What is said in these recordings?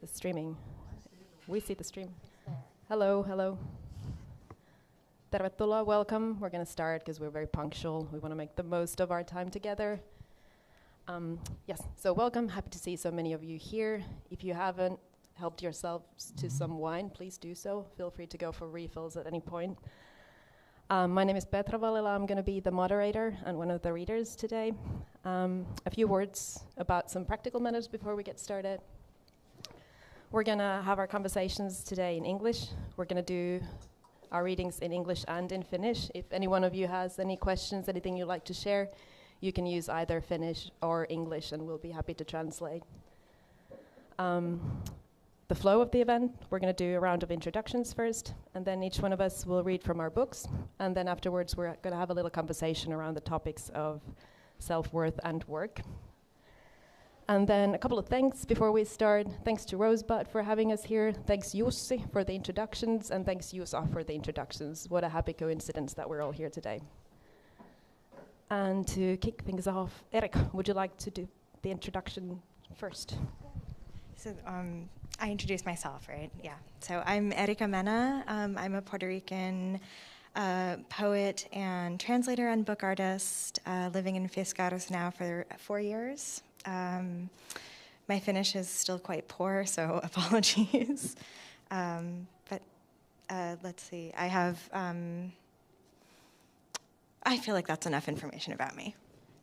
The streaming. We see the stream. Hello, hello. Tervetuloa, welcome. We're going to start because we're very punctual. We want to make the most of our time together. Yes, so welcome. Happy to see so many of you here. If you haven't helped yourselves to some wine, please do so. Feel free to go for refills at any point. My name is Petra Vallila. I'm going to be the moderator and one of the readers today. A few words about some practical matters before we get started. We're going to have our conversations today in English. We're going to do our readings in English and in Finnish. If any one of you has any questions, anything you'd like to share, you can use either Finnish or English, and we'll be happy to translate. The flow of the event, we're going to do a round of introductions first, and then each one of us will read from our books, and then afterwards we're going to have a little conversation around the topics of self-worth and work. And then a couple of thanks before we start. Thanks to Rosebud for having us here. Thanks Jussi for the introductions, and thanks Jusa for the introductions. What a happy coincidence that we're all here today. And to kick things off, Erika, would you like to do the introduction first? So I introduced myself, right? Yeah. So I'm Erika Mena. I'm a Puerto Rican poet and translator and book artist, living in Fiskars now for 4 years. My Finnish is still quite poor, so apologies. But let's see. I feel like that's enough information about me.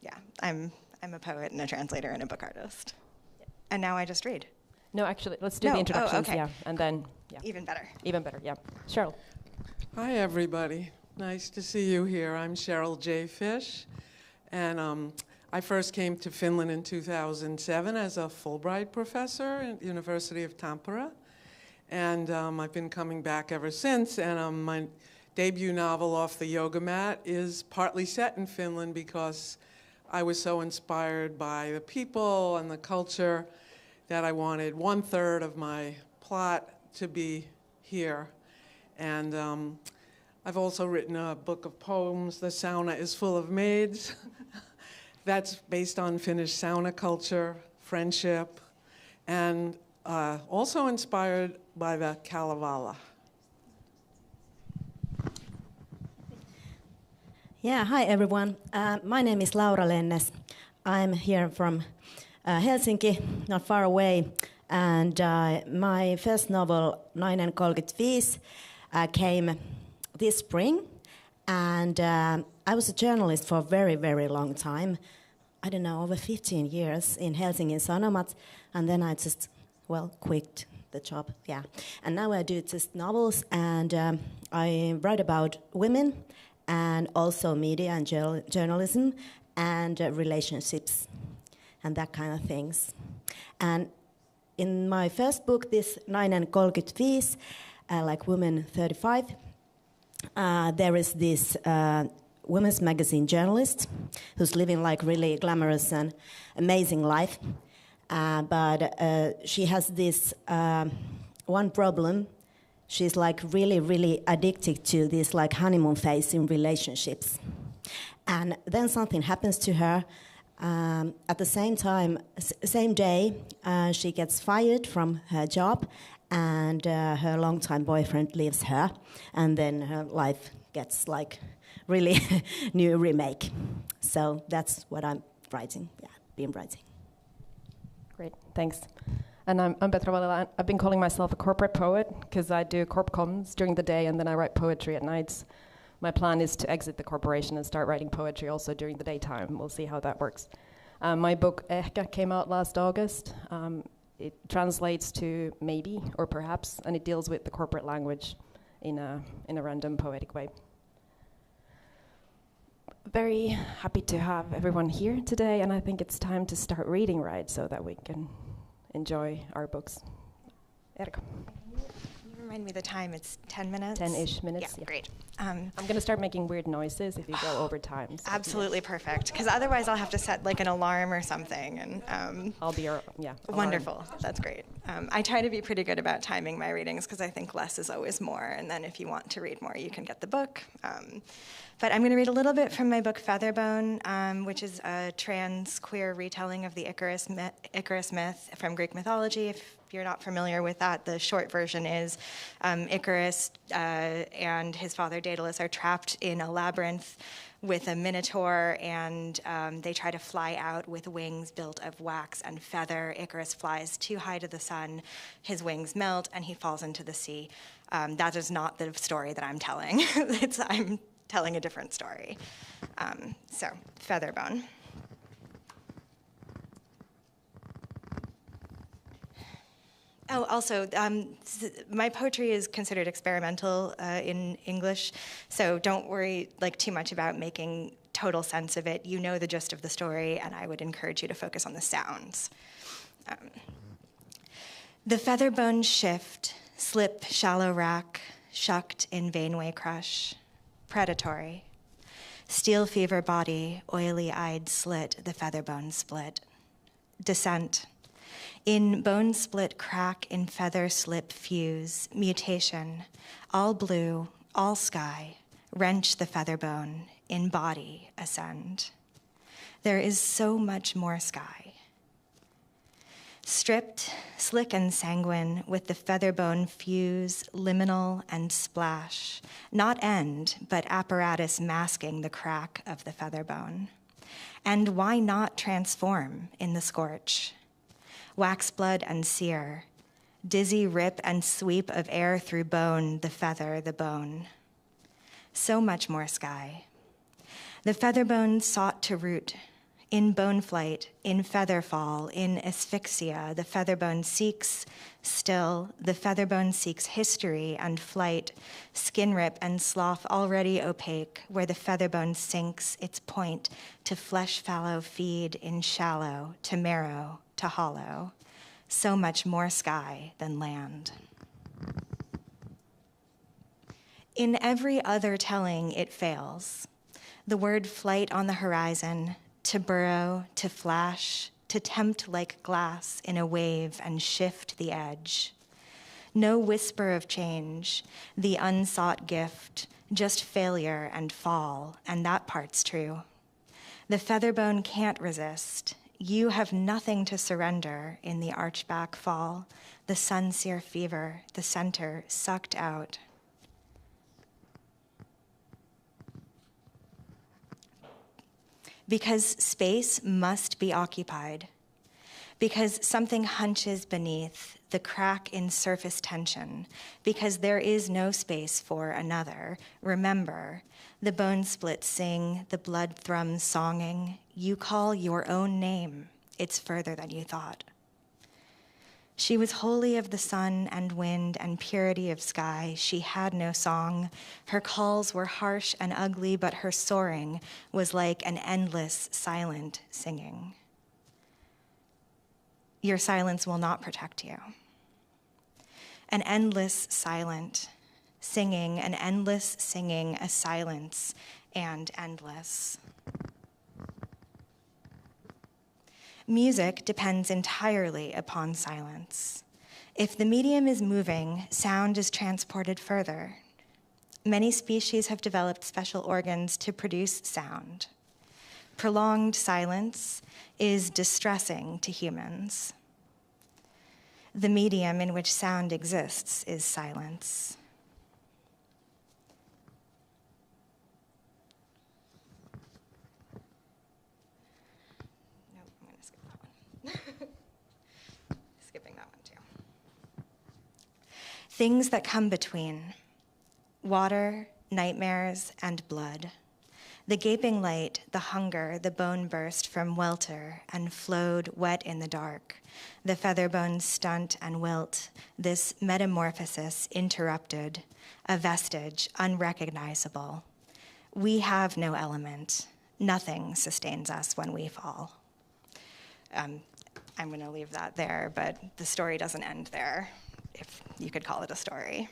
Yeah, I'm a poet and a translator and a book artist. Yeah. And now I just read. No, actually, let's do the introductions, okay. yeah, and then, yeah. Even better. Even better, yeah. Cheryl. Hi, everybody. Nice to see you here. I'm Cheryl J. Fish, and I first came to Finland in 2007 as a Fulbright professor at the University of Tampere, and I've been coming back ever since, and my debut novel, Off the Yoga Mat, is partly set in Finland because I was so inspired by the people and the culture that I wanted 1/3 of my plot to be here. And I've also written a book of poems, The Sauna is Full of Maids. That's based on Finnish sauna culture, friendship, and also inspired by the Kalevala. Yeah, hi everyone. My name is Lennes. I'm here from Helsinki, not far away. And my first novel, 9:35, came this spring. And I was a journalist for a very, very long time. I don't know, over 15 years in Helsingin Sanomat. And then I just, quit the job, yeah. And now I do just novels, and I write about women and also media and journalism and relationships and that kind of things. And in my first book, this 9:35, like Woman 35, there is this women's magazine journalist who's living like really glamorous and amazing life. But she has this one problem. She's like really, really addicted to this like honeymoon phase in relationships. And then something happens to her. At the same time, same day, she gets fired from her job, and her longtime boyfriend leaves her, and then her life gets like really new remake. So that's what I'm writing, been writing. Great, thanks. And I'm Petra Vallila. I've been calling myself a corporate poet because I do corp comms during the day and then I write poetry at nights. My plan is to exit the corporation and start writing poetry also during the daytime. We'll see how that works. My book Ehkä came out last August. It translates to maybe or perhaps, and it deals with the corporate language in a random poetic way. Very happy to have everyone here today, and I think it's time to start reading, right, so that we can enjoy our books. Erika. Can you remind me the time? It's 10 minutes? 10-ish minutes. Yeah, great. I'm going to start making weird noises if you go over time. So absolutely perfect, because otherwise I'll have to set like an alarm or something. And I'll be your, wonderful. Alarm. That's great. I try to be pretty good about timing my readings because I think less is always more. And then if you want to read more, you can get the book. But I'm going to read a little bit from my book Featherbone, which is a trans queer retelling of the Icarus myth from Greek mythology. If you're not familiar with that, the short version is Icarus and his father Daedalus are trapped in a labyrinth with a minotaur, and they try to fly out with wings built of wax and feather. Icarus flies too high to the sun, his wings melt, and he falls into the sea. That is not the story that I'm telling. I'm telling a different story. So, Featherbone. Oh, also, my poetry is considered experimental in English, so don't worry too much about making total sense of it. You know the gist of the story, and I would encourage you to focus on the sounds. The featherbone shift, slip, shallow rack, shucked in veinway crush, predatory. Steel fever body, oily-eyed slit, the featherbone split. Descent. In bone split crack, in feather slip fuse, mutation, all blue, all sky, wrench the featherbone, in body ascend. There is so much more sky. Stripped, slick and sanguine, with the featherbone fuse, liminal and splash, not end, but apparatus masking the crack of the featherbone. And why not transform in the scorch? Wax blood and sear, dizzy rip and sweep of air through bone, the feather, the bone. So much more sky. The featherbone sought to root, in bone flight, in feather fall, in asphyxia, the featherbone seeks still, the featherbone seeks history and flight, skin rip and slough already opaque, where the featherbone sinks its point to flesh fallow feed in shallow, to marrow, to hollow, so much more sky than land. In every other telling, it fails. The word flight on the horizon, to burrow, to flash, to tempt like glass in a wave and shift the edge. No whisper of change, the unsought gift, just failure and fall, and that part's true. The featherbone can't resist. You have nothing to surrender in the archback fall, the sun-sear fever, the center sucked out. Because space must be occupied, because something hunches beneath, the crack in surface tension, because there is no space for another. Remember, the bone splits sing, the blood thrums songing. You call your own name. It's further than you thought. She was holy of the sun and wind and purity of sky. She had no song. Her calls were harsh and ugly, but her soaring was like an endless, silent singing. Your silence will not protect you. An endless, silent singing, an endless singing, a silence and endless. Music depends entirely upon silence. If the medium is moving, sound is transported further. Many species have developed special organs to produce sound. Prolonged silence is distressing to humans. The medium in which sound exists is silence. Skipping that one too. Things that come between. Water, nightmares, and blood. The gaping light, the hunger, the bone burst from welter and flowed wet in the dark. The feather bones stunt and wilt, this metamorphosis interrupted, a vestige unrecognizable. We have no element. Nothing sustains us when we fall. I'm going to leave that there, but the story doesn't end there, if you could call it a story.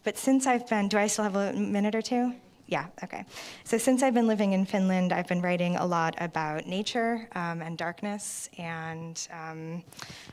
But since I've been, do I still have a minute or two? Yeah, okay. So since I've been living in Finland, I've been writing a lot about nature and darkness, and I'm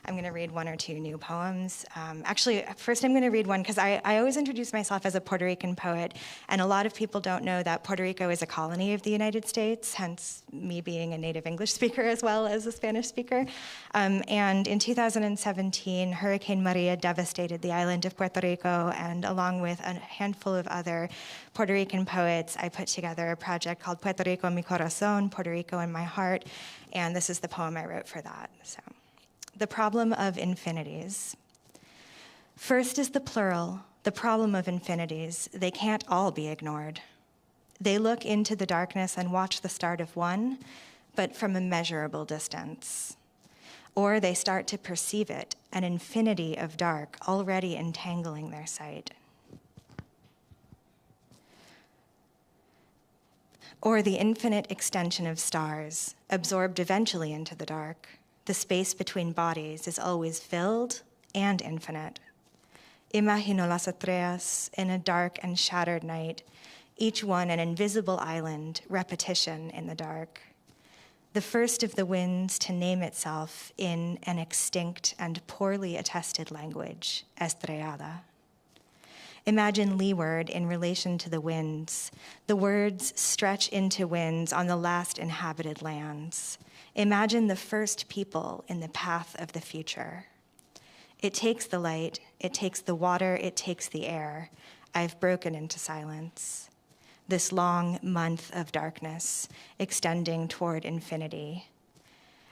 going to read one or two new poems. Actually, first I'm going to read one, because I always introduce myself as a Puerto Rican poet, and a lot of people don't know that Puerto Rico is a colony of the United States, hence me being a native English speaker as well as a Spanish speaker. And in 2017, Hurricane Maria devastated the island of Puerto Rico, and along with a handful of other Puerto Rican poets, I put together a project called Puerto Rico mi corazón, Puerto Rico in my heart, and this is the poem I wrote for that. So, the problem of infinities. First is the plural, the problem of infinities. They can't all be ignored. They look into the darkness and watch the start of one, but from a measurable distance. Or they start to perceive it, an infinity of dark already entangling their sight. Or the infinite extension of stars, absorbed eventually into the dark. The space between bodies is always filled and infinite. Imagino las estrellas in a dark and shattered night, each one an invisible island, repetition in the dark. The first of the winds to name itself in an extinct and poorly attested language, estrellada. Imagine leeward in relation to the winds. The words stretch into winds on the last inhabited lands. Imagine the first people in the path of the future. It takes the light, it takes the water, it takes the air. I've broken into silence. This long month of darkness, extending toward infinity.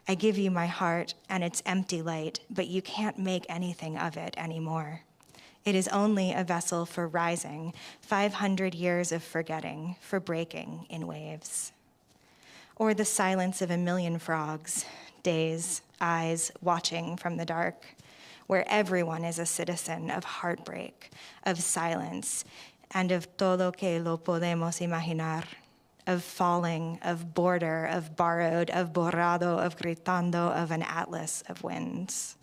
I give you my heart and its empty light, but you can't make anything of it anymore. It is only a vessel for rising, 500 years of forgetting, for breaking in waves. Or the silence of a million frogs, days, eyes watching from the dark, where everyone is a citizen of heartbreak, of silence, and of todo que lo podemos imaginar, of falling, of border, of borrowed, of borrado, of gritando, of an atlas of winds.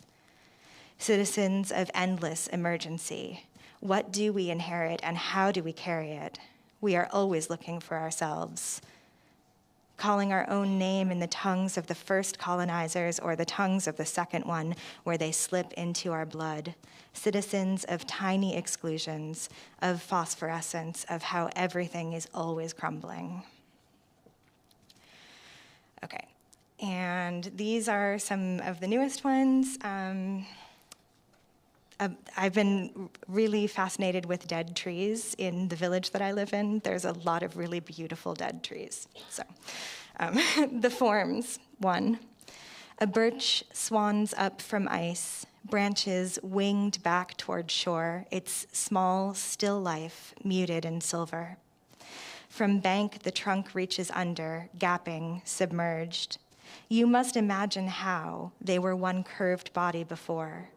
Citizens of endless emergency. What do we inherit and how do we carry it? We are always looking for ourselves, calling our own name in the tongues of the first colonizers or the tongues of the second one, where they slip into our blood. Citizens of tiny exclusions, of phosphorescence, of how everything is always crumbling. Okay, and these are some of the newest ones. I've been really fascinated with dead trees in the village that I live in. There's a lot of really beautiful dead trees. So, the forms, 1. A birch swans up from ice, branches winged back toward shore, its small, still life muted in silver. From bank, the trunk reaches under, gapping, submerged. You must imagine how they were one curved body before.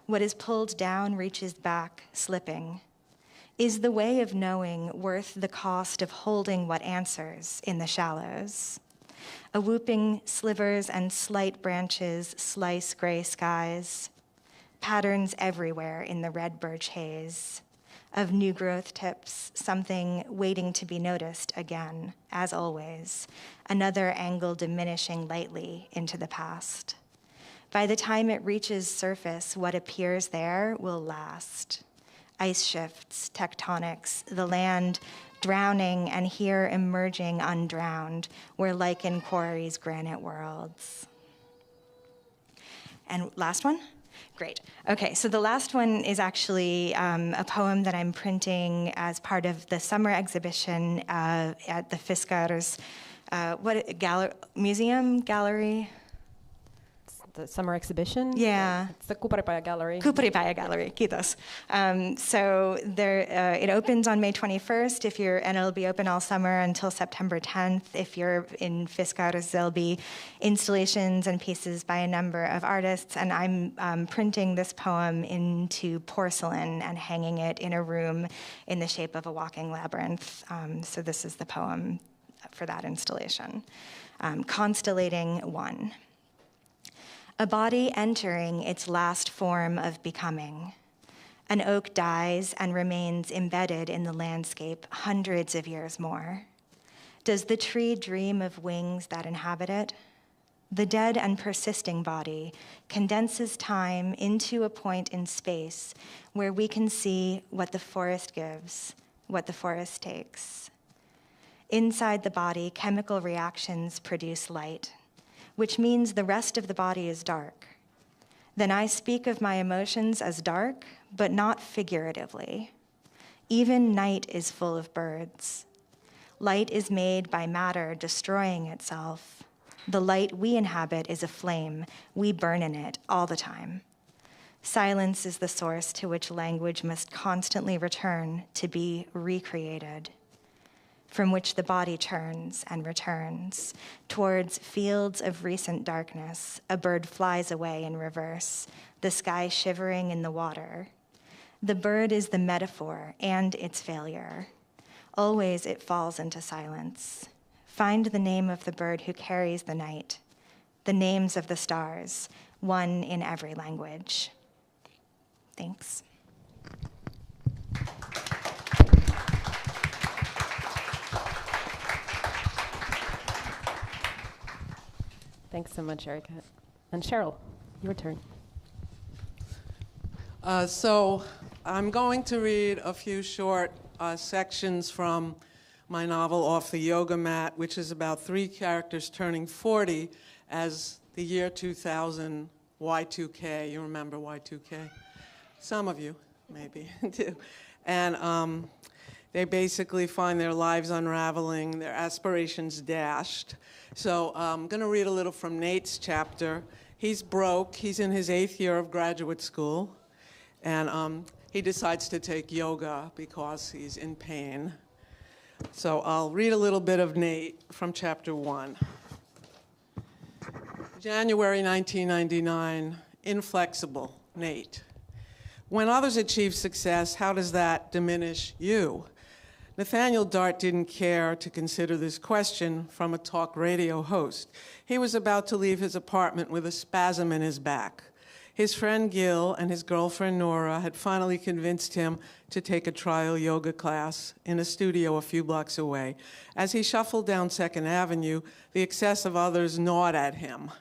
What is pulled down reaches back, slipping. Is the way of knowing worth the cost of holding what answers in the shallows? A whooping slivers and slight branches slice gray skies. Patterns everywhere in the red birch haze. Of new growth tips, something waiting to be noticed again, as always. Another angle diminishing lightly into the past. By the time it reaches surface, what appears there will last. Ice shifts, tectonics, the land drowning and here emerging undrowned, where lichen quarries granite worlds. And last one? Great. Okay, so the last one is actually a poem that I'm printing as part of the summer exhibition at the Fiskars museum, gallery? The summer exhibition? Yeah. It's the Kuparipaja Gallery. Kuparipaja Gallery, kiitos. So there, it opens on May 21st, and it'll be open all summer until September 10th. If you're in Fiskars, there'll be installations and pieces by a number of artists, and I'm printing this poem into porcelain and hanging it in a room in the shape of a walking labyrinth. So this is the poem for that installation. Constellating 1. A body entering its last form of becoming. An oak dies and remains embedded in the landscape hundreds of years more. Does the tree dream of wings that inhabit it? The dead and persisting body condenses time into a point in space where we can see what the forest gives, what the forest takes. Inside the body, chemical reactions produce light, which means the rest of the body is dark. Then I speak of my emotions as dark, but not figuratively. Even night is full of birds. Light is made by matter destroying itself. The light we inhabit is a flame. We burn in it all the time. Silence is the source to which language must constantly return to be recreated, from which the body turns and returns towards fields of recent darkness. A bird flies away in reverse, the sky shivering in the water. The bird is the metaphor and its failure. Always it falls into silence. Find the name of the bird who carries the night, the names of the stars, one in every language. Thanks. Thanks so much, Erica. And Cheryl, your turn. So I'm going to read a few short sections from my novel Off the Yoga Mat, which is about 3 characters turning 40 as the year 2000 Y2K. You remember Y2K? Some of you maybe do. And they basically find their lives unraveling, their aspirations dashed. So I'm going to read a little from Nate's chapter. He's broke. He's in his 8th year of graduate school. And he decides to take yoga because he's in pain. So I'll read a little bit of Nate from chapter 1. January 1999, inflexible, Nate. When others achieve success, how does that diminish you? Nathaniel Dart didn't care to consider this question from a talk radio host. He was about to leave his apartment with a spasm in his back. His friend Gil and his girlfriend Nora had finally convinced him to take a trial yoga class in a studio a few blocks away. As he shuffled down 2nd Avenue, the excess of others gnawed at him.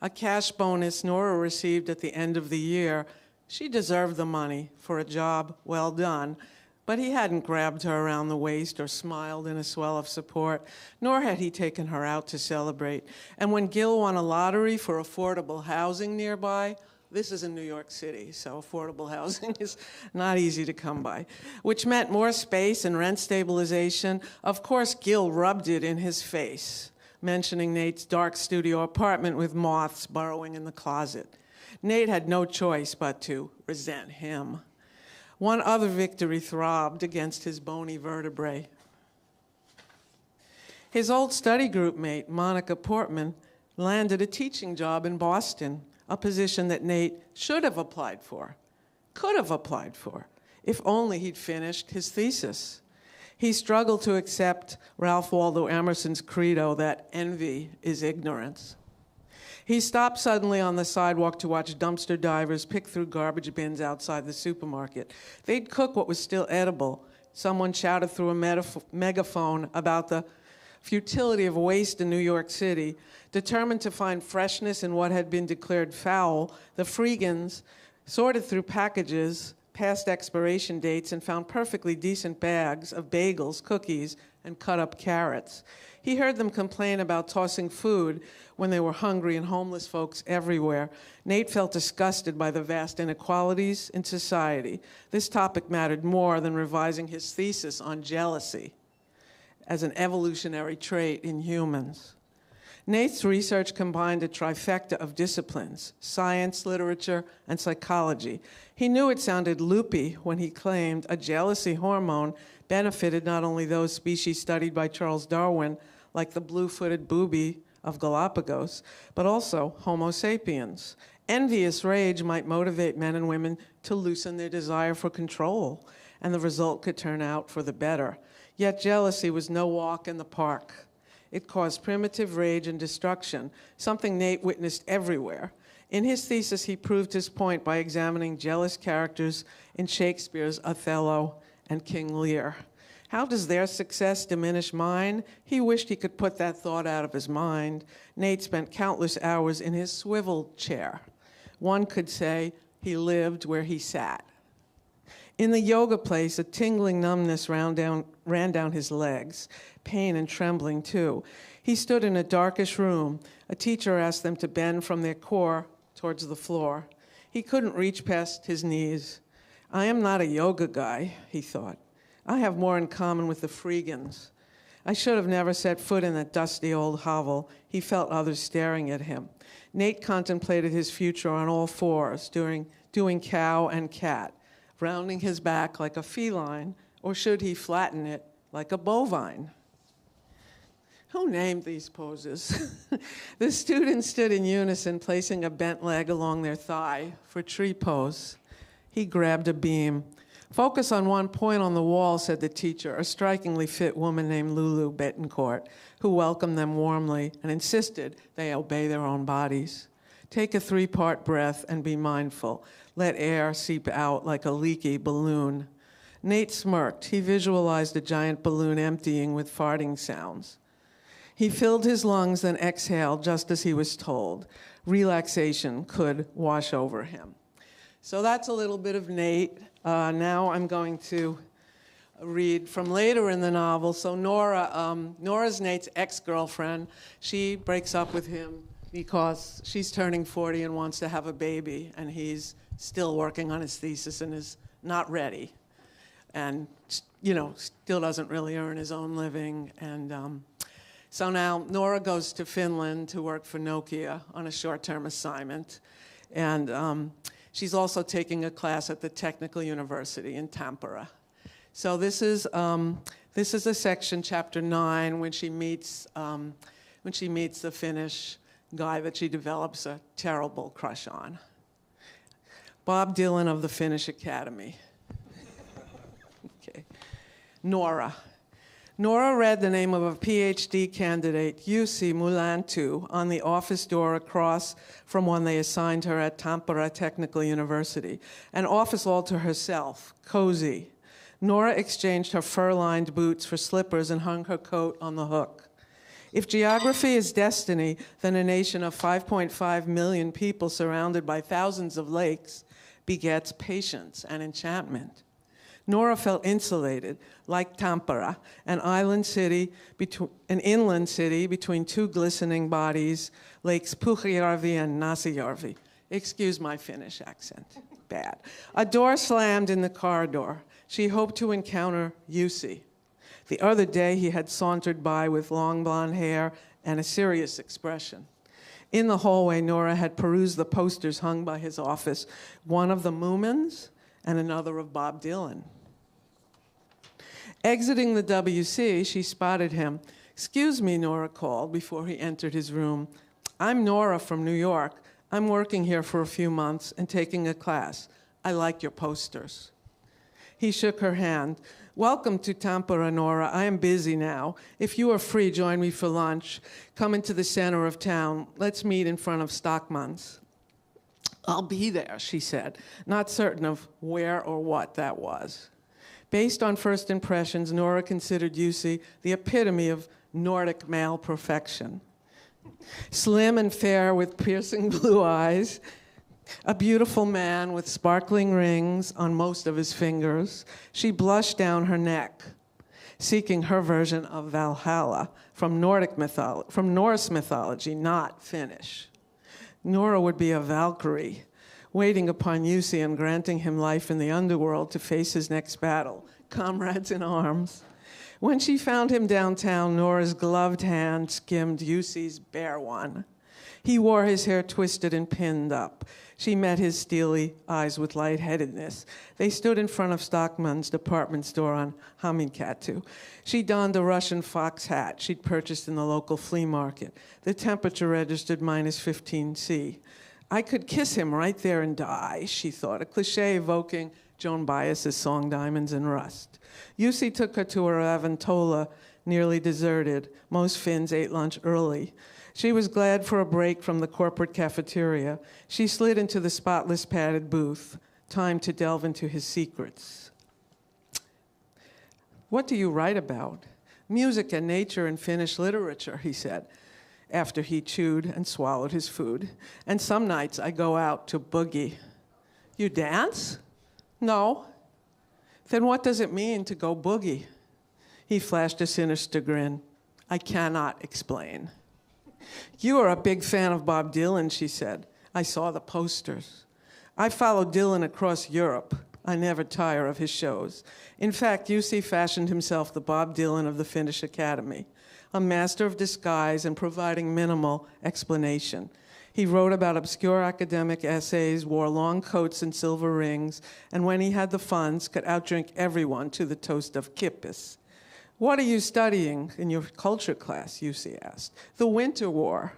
A cash bonus Nora received at the end of the year. She deserved the money for a job well done, but he hadn't grabbed her around the waist or smiled in a swell of support, nor had he taken her out to celebrate. And when Gil won a lottery for affordable housing nearby, this is in New York City, so affordable housing is not easy to come by, which meant more space and rent stabilization. Of course, Gil rubbed it in his face, mentioning Nate's dark studio apartment with moths burrowing in the closet. Nate had no choice but to resent him. One other victory throbbed against his bony vertebrae. His old study group mate, Monica Portman, landed a teaching job in Boston, a position that Nate should have applied for, could have applied for, if only he'd finished his thesis. He struggled to accept Ralph Waldo Emerson's credo that envy is ignorance. He stopped suddenly on the sidewalk to watch dumpster divers pick through garbage bins outside the supermarket. They'd cook what was still edible. Someone shouted through a megaphone about the futility of waste in New York City. Determined to find freshness in what had been declared foul, the Freegans sorted through packages past expiration dates and found perfectly decent bags of bagels, cookies, and cut-up carrots. He heard them complain about tossing food when they were hungry and homeless folks everywhere. Nate felt disgusted by the vast inequalities in society. This topic mattered more than revising his thesis on jealousy as an evolutionary trait in humans. Nate's research combined a trifecta of disciplines: science, literature, and psychology. He knew it sounded loopy when he claimed a jealousy hormone benefited not only those species studied by Charles Darwin, like the blue-footed booby of Galapagos, but also Homo sapiens. Envious rage might motivate men and women to loosen their desire for control, and the result could turn out for the better. Yet jealousy was no walk in the park. It caused primitive rage and destruction, something Nate witnessed everywhere. In his thesis, he proved his point by examining jealous characters in Shakespeare's Othello and King Lear. How does their success diminish mine? He wished he could put that thought out of his mind. Nate spent countless hours in his swivel chair. One could say he lived where he sat. In the yoga place, a tingling numbness ran down his legs, pain and trembling too. He stood in a darkish room. A teacher asked them to bend from their core towards the floor. He couldn't reach past his knees. I am not a yoga guy, he thought. I have more in common with the Freegans. I should have never set foot in that dusty old hovel. He felt others staring at him. Nate contemplated his future on all fours, doing cow and cat, rounding his back like a feline, or should he flatten it like a bovine? Who named these poses? The students stood in unison, placing a bent leg along their thigh for tree pose. He grabbed a beam. Focus on one point on the wall, said the teacher, a strikingly fit woman named Lulu Betancourt, who welcomed them warmly and insisted they obey their own bodies. Take a 3-part breath and be mindful. Let air seep out like a leaky balloon. Nate smirked. He visualized a giant balloon emptying with farting sounds. He filled his lungs, then exhaled just as he was told. Relaxation could wash over him. So that's a little bit of Nate. Now I'm going to read from later in the novel. So Nora's Nate's ex-girlfriend. She breaks up with him because she's turning 40 and wants to have a baby, and he's still working on his thesis and is not ready. And, still doesn't really earn his own living. And so now Nora goes to Finland to work for Nokia on a short-term assignment. And she's also taking a class at the Technical University in Tampere. So this is a section, chapter 9, when she meets the Finnish guy that she develops a terrible crush on. Bob Dylan of the Finnish Academy. Okay. Nora. Nora read the name of a PhD candidate, Jussi Mulantu, on the office door across from one they assigned her at Tampere Technical University. An office all to herself, cozy. Nora exchanged her fur-lined boots for slippers and hung her coat on the hook. If geography is destiny, then a nation of 5.5 million people surrounded by thousands of lakes begets patience and enchantment. Nora felt insulated, like Tampere, an inland city between two glistening bodies, lakes Pyhäjärvi and Näsijärvi. Excuse my Finnish accent, bad. A door slammed in the corridor. She hoped to encounter Jussi. The other day he had sauntered by with long blonde hair and a serious expression. In the hallway, Nora had perused the posters hung by his office, one of the Moomins and another of Bob Dylan. Exiting the WC, she spotted him. "Excuse me," Nora called before he entered his room. "I'm Nora from New York. I'm working here for a few months and taking a class. I like your posters." He shook her hand. "Welcome to Tampere, Nora. I am busy now. If you are free, join me for lunch. Come into the center of town. Let's meet in front of Stockmann's." "I'll be there," she said, not certain of where or what that was. Based on first impressions, Nora considered Jussi the epitome of Nordic male perfection. Slim and fair with piercing blue eyes, a beautiful man with sparkling rings on most of his fingers, she blushed down her neck, seeking her version of Valhalla from Norse mythology, not Finnish. Nora would be a Valkyrie, waiting upon Jussi and granting him life in the underworld to face his next battle, comrades in arms. When she found him downtown, Nora's gloved hand skimmed Jussi's bare one. He wore his hair twisted and pinned up. She met his steely eyes with lightheadedness. They stood in front of Stockmann's department store on Haminkatu. She donned a Russian fox hat she'd purchased in the local flea market. The temperature registered -15°C. I could kiss him right there and die, she thought, a cliche evoking Joan Baez's song Diamonds and Rust. Jussi took her to a Raventola, nearly deserted. Most Finns ate lunch early. She was glad for a break from the corporate cafeteria. She slid into the spotless padded booth. Time to delve into his secrets. What do you write about? Music and nature and Finnish literature, he said, after he chewed and swallowed his food. And some nights I go out to boogie. You dance? No. Then what does it mean to go boogie? He flashed a sinister grin. I cannot explain. You are a big fan of Bob Dylan, she said. I saw the posters. I followed Dylan across Europe. I never tire of his shows. In fact, UC fashioned himself the Bob Dylan of the Finnish Academy, a master of disguise and providing minimal explanation. He wrote about obscure academic essays, wore long coats and silver rings, and when he had the funds, could outdrink everyone to the toast of kippis. What are you studying in your culture class, UC asked. The Winter War,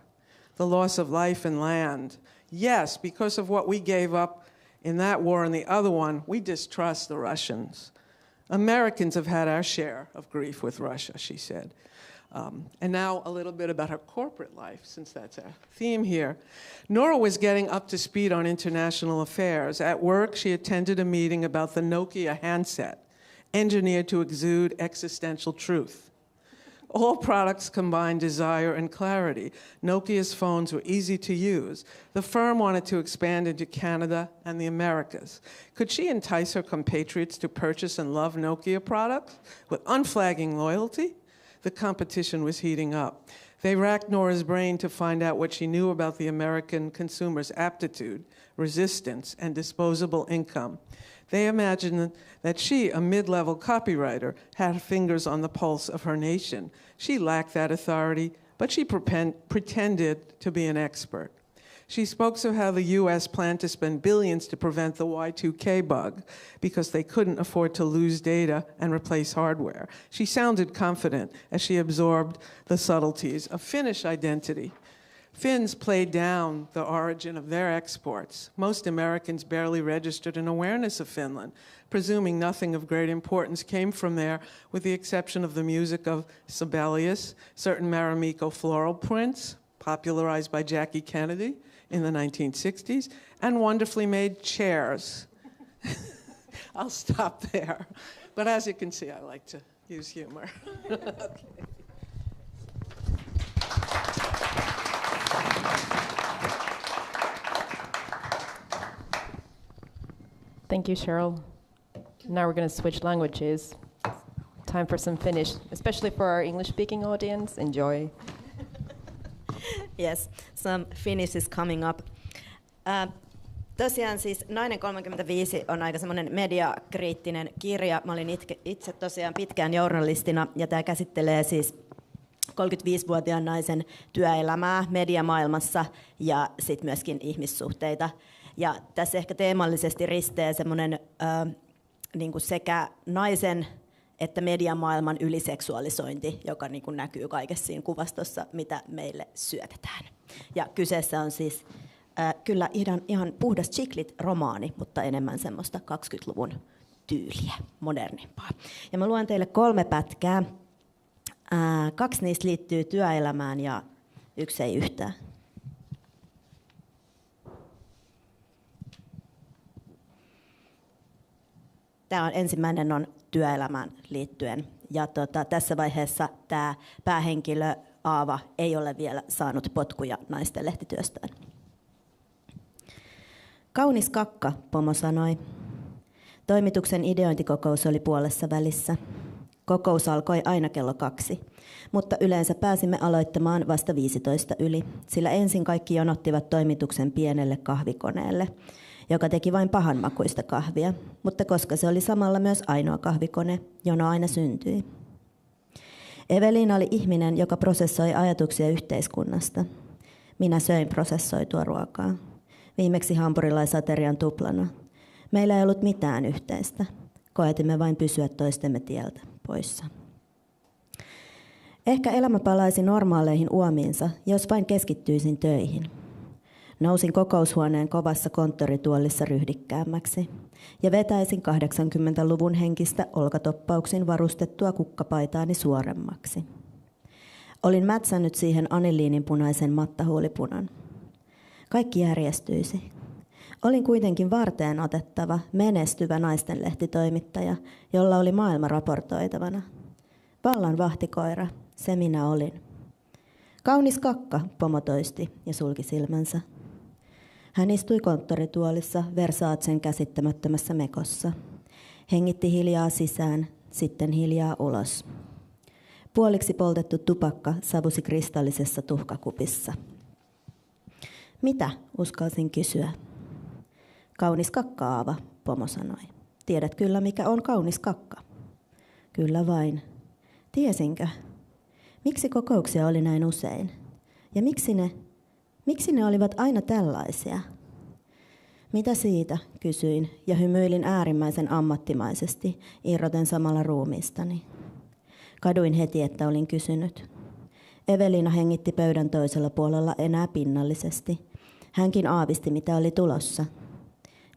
the loss of life and land. Yes, because of what we gave up in that war and the other one, we distrust the Russians. Americans have had our share of grief with Russia, she said. And now a little bit about her corporate life, since that's our theme here. Nora was getting up to speed on international affairs. At work, she attended a meeting about the Nokia handset, engineered to exude existential truth. All products combined desire and clarity. Nokia's phones were easy to use. The firm wanted to expand into Canada and the Americas. Could she entice her compatriots to purchase and love Nokia products with unflagging loyalty? The competition was heating up. They racked Nora's brain to find out what she knew about the American consumer's aptitude, resistance, and disposable income. They imagined that she, a mid-level copywriter, had her fingers on the pulse of her nation. She lacked that authority, but she pretended to be an expert. She spoke of how the US planned to spend billions to prevent the Y2K bug because they couldn't afford to lose data and replace hardware. She sounded confident as she absorbed the subtleties of Finnish identity. Finns played down the origin of their exports. Most Americans barely registered an awareness of Finland, presuming nothing of great importance came from there, with the exception of the music of Sibelius, certain Marimekko floral prints, popularized by Jackie Kennedy in the 1960s, and wonderfully made chairs. I'll stop there. But as you can see, I like to use humor. Okay. Thank you, Cheryl. Now we're going to switch languages. Time for some Finnish, especially for our English-speaking audience. Enjoy. Yes, some Finnish is coming up. Tosiaan siis Nainen 35 on aika semmoinen mediakriittinen kirja. Mä olin itse tosiaan pitkään journalistina, ja tämä käsittelee siis 35-vuotiaan naisen työelämää mediamaailmassa ja sitten myöskin ihmissuhteita. Ja tässä ehkä teemallisesti risteää semmoinen niin kuin sekä naisen että mediamaailman yliseksuaalisointi, joka niin kuin näkyy kaikessa siinä kuvastossa, mitä meille syötetään. Ja kyseessä on siis kyllä ihan puhdas chick-lit-romaani, mutta enemmän semmoista 20-luvun tyyliä, modernimpaa. Ja mä luen teille 3 pätkää. 2 niistä liittyy työelämään ja 1 ei yhtään. Ensimmäinen on työelämään liittyen. Ja tässä vaiheessa tämä päähenkilö Aava ei ole vielä saanut potkuja naisten lehtityöstään. Kaunis kakka, pomo sanoi. Toimituksen ideointikokous oli puolessa välissä. Kokous alkoi aina kello 2, mutta yleensä pääsimme aloittamaan vasta 15 yli, sillä ensin kaikki jonottivat toimituksen pienelle kahvikoneelle, joka teki vain pahanmakuista kahvia, mutta koska se oli samalla myös ainoa kahvikone, jono aina syntyi. Evelina oli ihminen, joka prosessoi ajatuksia yhteiskunnasta. Minä söin prosessoitua ruokaa. Viimeksi hampurilaisaterian tuplana. Meillä ei ollut mitään yhteistä. Koetimme vain pysyä toistemme tieltä poissa. Ehkä elämä palaisi normaaleihin uomiinsa, jos vain keskittyisin töihin. Nousin kokoushuoneen kovassa konttorituolissa ryhdikkäämmäksi ja vetäisin 80-luvun henkistä olkatoppauksin varustettua kukkapaitaani suoremmaksi. Olin mätsännyt siihen aniliininpunaisen mattahuulipunan. Kaikki järjestyisi. Olin kuitenkin varteen otettava, menestyvä naistenlehtitoimittaja, jolla oli maailma raportoitavana. Vallan vahtikoira, se minä olin. Kaunis kakka, pomo toisti ja sulki silmänsä. Hän istui konttorituolissa Versacen käsittämättömässä mekossa. Hengitti hiljaa sisään, sitten hiljaa ulos. Puoliksi poltettu tupakka savusi kristallisessa tuhkakupissa. Mitä, uskalsin kysyä. Kaunis kakka, Aava, pomo sanoi. Tiedät kyllä, mikä on kaunis kakka. Kyllä vain. Tiesinkö? Miksi kokouksia oli näin usein? Ja miksi ne olivat aina tällaisia? Mitä siitä, kysyin ja hymyilin äärimmäisen ammattimaisesti, irroten samalla ruumiistani. Kaduin heti, että olin kysynyt. Evelina hengitti pöydän toisella puolella enää pinnallisesti. Hänkin aavisti, mitä oli tulossa.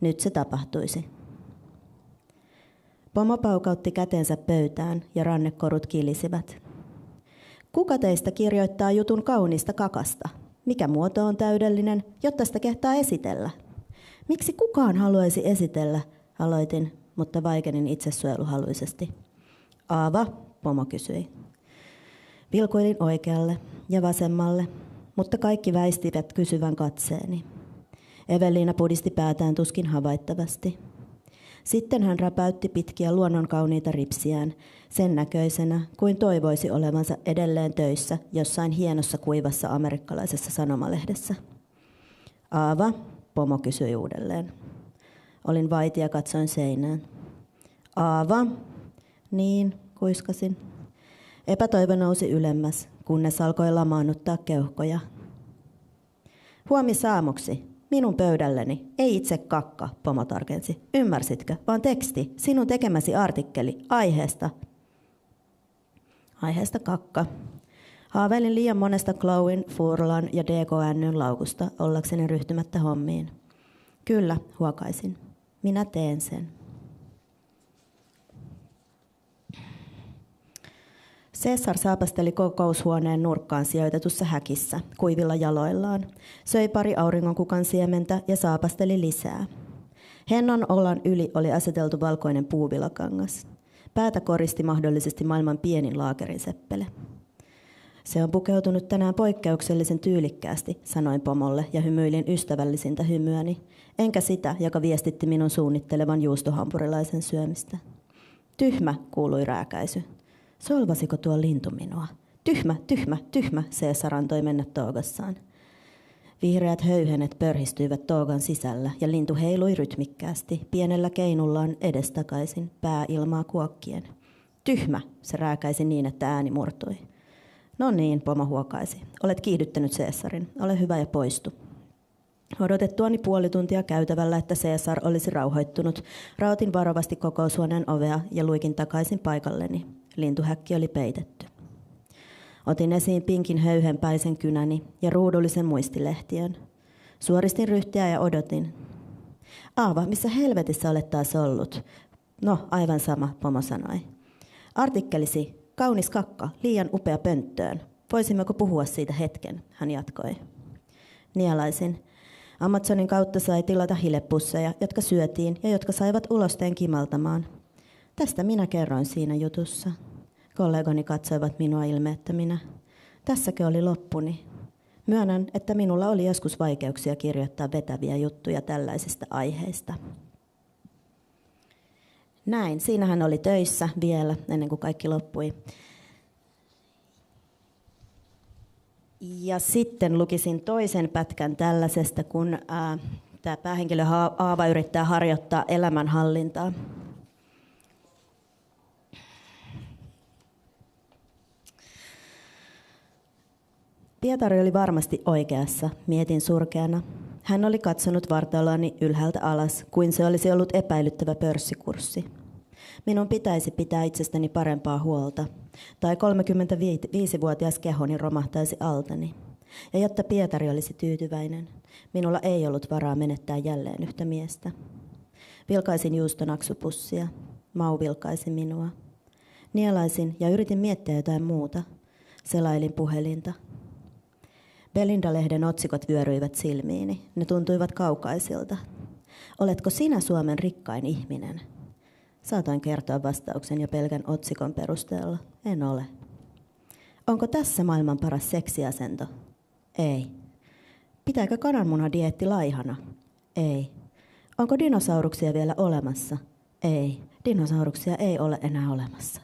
Nyt se tapahtuisi. Pomo paukautti kätensä pöytään ja rannekorut kilisivät. Kuka teistä kirjoittaa jutun kaunista kakasta? Mikä muoto on täydellinen, jotta sitä kehtaa esitellä? Miksi kukaan haluaisi esitellä? Aloitin, mutta vaikenin itsesuojeluhaluisesti. Aava, pomo kysyi. Vilkuilin oikealle ja vasemmalle, mutta kaikki väistivät kysyvän katseeni. Evelina pudisti päätään tuskin havaittavasti. Sitten hän räpäytti pitkiä luonnonkauniita ripsiään, sen näköisenä kuin toivoisi olevansa edelleen töissä jossain hienossa kuivassa amerikkalaisessa sanomalehdessä. Aava, pomo kysyi uudelleen. Olin vaiti ja katsoin seinään. Aava, niin, kuiskasin. Epätoivo nousi ylemmäs, kunnes alkoi lamaannuttaa keuhkoja. Huomisaamuksi. Minun pöydälleni, ei itse kakka, pomo tarkensi. Ymmärsitkö? Vaan teksti, sinun tekemäsi artikkeli, aiheesta. Aiheesta kakka. Haaveilin liian monesta Chloen, Furlan ja DKN:n laukusta ollakseni ryhtymättä hommiin. Kyllä, huokaisin. Minä teen sen. Cesar saapasteli kokoushuoneen nurkkaan sijoitetussa häkissä, kuivilla jaloillaan. Söi pari auringonkukan siementä ja saapasteli lisää. Hennon ollan yli oli aseteltu valkoinen puuvilakangas. Päätä koristi mahdollisesti maailman pienin laakerinseppele. Se on pukeutunut tänään poikkeuksellisen tyylikkäästi, sanoin pomolle ja hymyilin ystävällisintä hymyäni, enkä sitä, joka viestitti minun suunnittelevan juustohampurilaisen syömistä. Tyhmä, kuului rääkäisy. Solvasiko tuo lintu minua? Tyhmä, tyhmä, tyhmä, Cesar antoi mennä toogassaan. Vihreät höyhenet pörhistyivät toogan sisällä ja lintu heilui rytmikkäästi, pienellä keinullaan edestakaisin, pää ilmaa kuokkien. Tyhmä, se rääkäisi niin, että ääni murtui. No niin, pomo huokaisi. Olet kiihdyttänyt Cesarin. Ole hyvä ja poistu. Odotettuani puoli tuntia käytävällä, että Cesar olisi rauhoittunut, raotin varovasti kokoushuoneen ovea ja luikin takaisin paikalleni. Lintuhäkki oli peitetty. Otin esiin pinkin höyhenpäisen kynäni ja ruudullisen muistilehtiön. Suoristin ryhtiä ja odotin. Aava, missä helvetissä olet taas ollut? No, aivan sama, pomo sanoi. Artikkelisi, kaunis kakka, liian upea pönttöön. Voisimmeko puhua siitä hetken, hän jatkoi. Nielaisin. Amazonin kautta sai tilata hilepusseja, jotka syötiin ja jotka saivat ulosteen kimaltamaan. Tästä minä kerroin siinä jutussa. Kollegani katsoivat minua ilmeettöminä. Tässäkö oli loppuni? Myönnän, että minulla oli joskus vaikeuksia kirjoittaa vetäviä juttuja tällaisista aiheista. Näin, siinä hän oli töissä vielä, ennen kuin kaikki loppui. Ja sitten lukisin toisen pätkän tällaisesta, kun tämä päähenkilö Aava yrittää harjoittaa elämänhallintaa. Pietari oli varmasti oikeassa, mietin surkeana. Hän oli katsonut vartaloani ylhäältä alas, kuin se olisi ollut epäilyttävä pörssikurssi. Minun pitäisi pitää itsestäni parempaa huolta, tai 35-vuotias kehoni romahtaisi altani. Ja jotta Pietari olisi tyytyväinen, minulla ei ollut varaa menettää jälleen yhtä miestä. Vilkaisin juustonaksupussia, Mau vilkaisi minua. Nielaisin ja yritin miettiä jotain muuta. Selailin puhelinta. Belinda-lehden otsikot vyöryivät silmiini. Ne tuntuivat kaukaisilta. Oletko sinä Suomen rikkain ihminen? Saatoin kertoa vastauksen jo pelkän otsikon perusteella. En ole. Onko tässä maailman paras seksiasento? Ei. Pitääkö kananmunadieetti laihana? Ei. Onko dinosauruksia vielä olemassa? Ei. Dinosauruksia ei ole enää olemassa.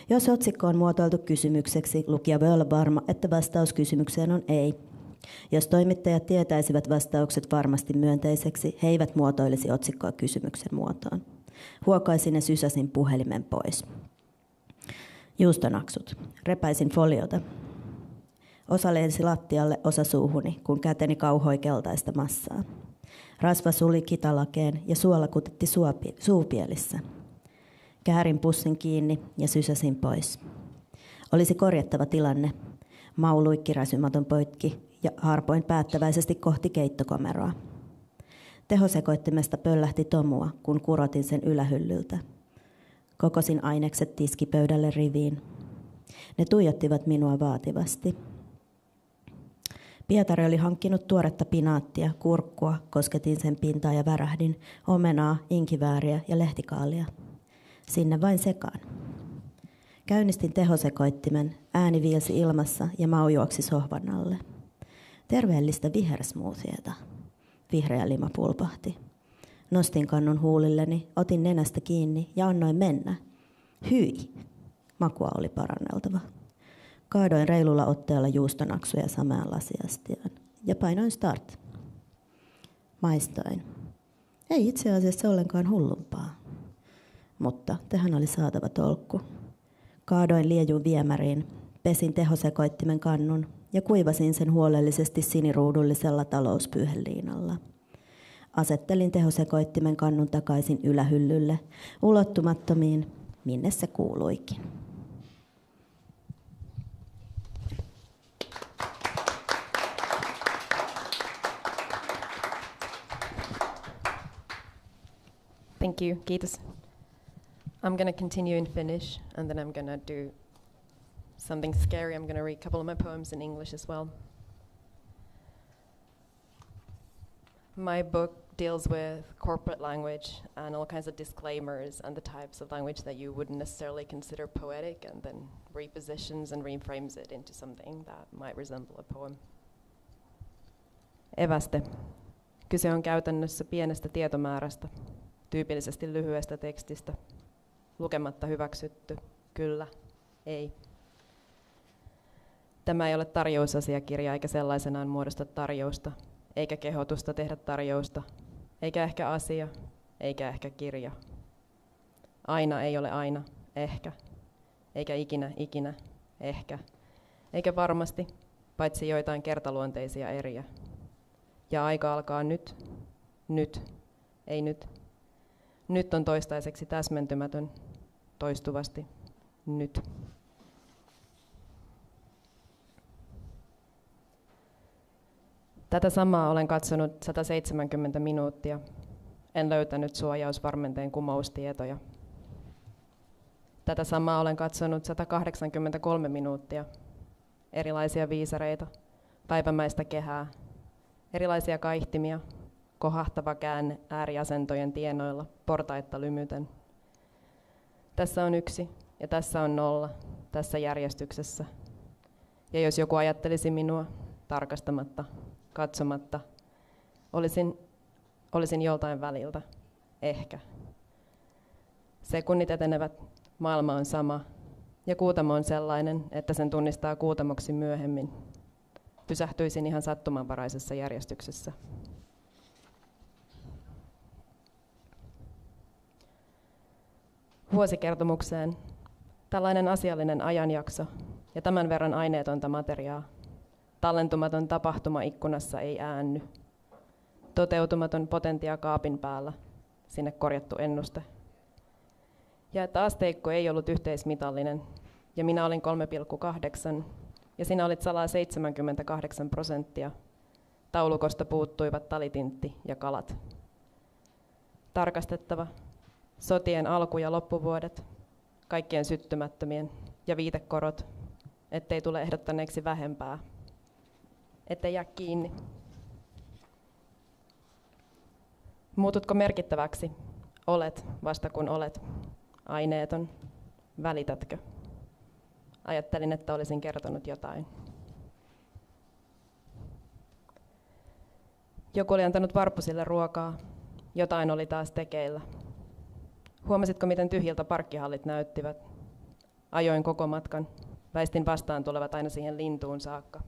Jos otsikko on muotoiltu kysymykseksi, lukija voi olla varma, että vastaus kysymykseen on ei. Jos toimittajat tietäisivät vastaukset varmasti myönteiseksi, he eivät muotoilisi otsikkoa kysymyksen muotoon. Huokaisin ja sysäsin puhelimen pois. Juustonaksut. Repäisin foliota. Osa lensi lattialle, osa suuhuni, kun käteni kauhoi keltaista massaa. Rasva suli kitalakeen ja suola kutetti suupielissä. Käärin pussin kiinni ja sysäsin pois. Olisi korjattava tilanne. Mauluikki räsymaton poikki ja harpoin päättäväisesti kohti keittokomeroa. Tehosekoittimesta pöllähti tomua, kun kurotin sen ylähyllyltä. Kokosin ainekset tiskipöydälle riviin. Ne tuijottivat minua vaativasti. Pietari oli hankkinut tuoretta pinaattia, kurkkua, kosketin sen pintaa ja värähdin, omenaa, inkivääriä ja lehtikaalia. Sinne vain sekaan. Käynnistin tehosekoittimen, ääni viilsi ilmassa ja mau juoksi sohvan alle. Terveellistä vihersmoothieta. Vihreä lima pulpahti. Nostin kannun huulilleni, otin nenästä kiinni ja annoin mennä. Hyi! Makua oli paranneltava. Kaadoin reilulla otteella juustonaksuja samaan lasiastiaan ja painoin start. Maistoin. Ei itse asiassa ollenkaan hullumpaa. Mutta tähän oli saatava tolkku. Kaadoin liejun viemäriin, pesin tehosekoittimen kannun ja kuivasin sen huolellisesti siniruudullisella talouspyyheliinalla. Asettelin tehosekoittimen kannun takaisin ylähyllylle, ulottumattomiin, minne se kuuluikin. Thank you, kiitos. I'm going to continue in Finnish, and then I'm going to do something scary. I'm going to read a couple of my poems in English as well. My book deals with corporate language and all kinds of disclaimers and the types of language that you wouldn't necessarily consider poetic, and then repositions and reframes it into something that might resemble a poem. Eväste. Kyse on käytännössä pienestä tietomäärästä, tyypillisesti lyhyestä tekstistä. Lukematta hyväksytty, kyllä, ei. Tämä ei ole tarjousasiakirja eikä sellaisenaan muodosta tarjousta, eikä kehotusta tehdä tarjousta, eikä ehkä asia, eikä ehkä kirja. Aina ei ole aina, ehkä, eikä ikinä, ehkä, eikä varmasti, paitsi joitain kertaluonteisia eriä. Ja aika alkaa nyt, ei nyt. Nyt on toistaiseksi täsmentymätön, toistuvasti, nyt. Tätä samaa olen katsonut 170 minuuttia. En löytänyt suojausvarmenteen kumoustietoja. Tätä samaa olen katsonut 183 minuuttia. Erilaisia viisareita, päivämäistä kehää, erilaisia kaihtimia, kohahtava käänne ääriasentojen tienoilla, portaitta lymyten. Tässä on 1 ja tässä on 0, tässä järjestyksessä. Ja jos joku ajattelisi minua tarkastamatta, katsomatta, olisin joltain väliltä, ehkä. Sekunnit etenevät, maailma on sama, ja kuutamo on sellainen, että sen tunnistaa kuutamoksi myöhemmin. Pysähtyisin ihan sattumanvaraisessa järjestyksessä. Vuosikertomukseen. Tällainen asiallinen ajanjakso ja tämän verran aineetonta materiaa. Tallentumaton tapahtuma ikkunassa ei äänny. Toteutumaton potentia kaapin päällä, sinne korjattu ennuste. Ja että asteikko ei ollut yhteismitallinen, ja minä olin 3,8, ja sinä olit salaa 78%. Taulukosta puuttuivat talitintti ja kalat. Tarkastettava. Sotien alku- ja loppuvuodet, kaikkien syttymättömien ja viitekorot, ettei tule ehdottaneeksi vähempää, ettei jää kiinni. Muututko merkittäväksi? Olet vasta kun olet. Aineeton. Välitätkö? Ajattelin, että olisin kertonut jotain. Joku oli antanut varpusille ruokaa. Jotain oli taas tekeillä. Huomasitko, miten tyhjiltä parkkihallit näyttivät? Ajoin koko matkan. Väistin vastaan tulevat aina siihen lintuun saakka.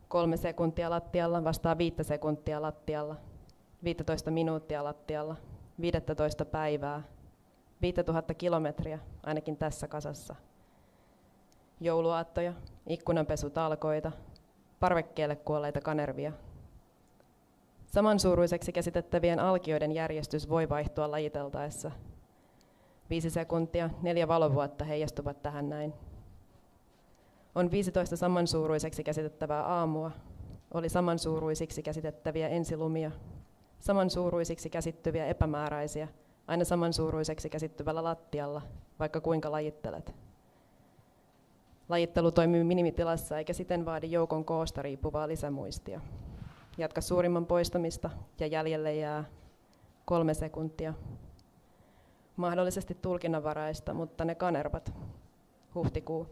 3 sekuntia lattialla vastaa 5 sekuntia lattialla. 15 minuuttia lattialla. 15 päivää. 5000 kilometriä, ainakin tässä kasassa. Jouluaattoja, ikkunanpesutalkoita, parvekkeelle kuolleita kanervia. Samansuuruiseksi käsitettävien alkioiden järjestys voi vaihtua lajiteltaessa. 5 sekuntia, 4 valovuotta heijastuvat tähän näin. On 15 samansuuruiseksi käsitettävää aamua. Oli samansuuruisiksi käsitettäviä ensilumia. Samansuuruisiksi käsittyviä epämääräisiä, aina samansuuruiseksi käsittyvällä lattialla, vaikka kuinka lajittelet. Lajittelu toimii minimitilassa eikä siten vaadi joukon koosta riippuvaa lisämuistia. Jatka suurimman poistamista ja jäljelle jää 3 sekuntia. Mahdollisesti tulkinnanvaraista, mutta ne kanervat. Huhtikuu.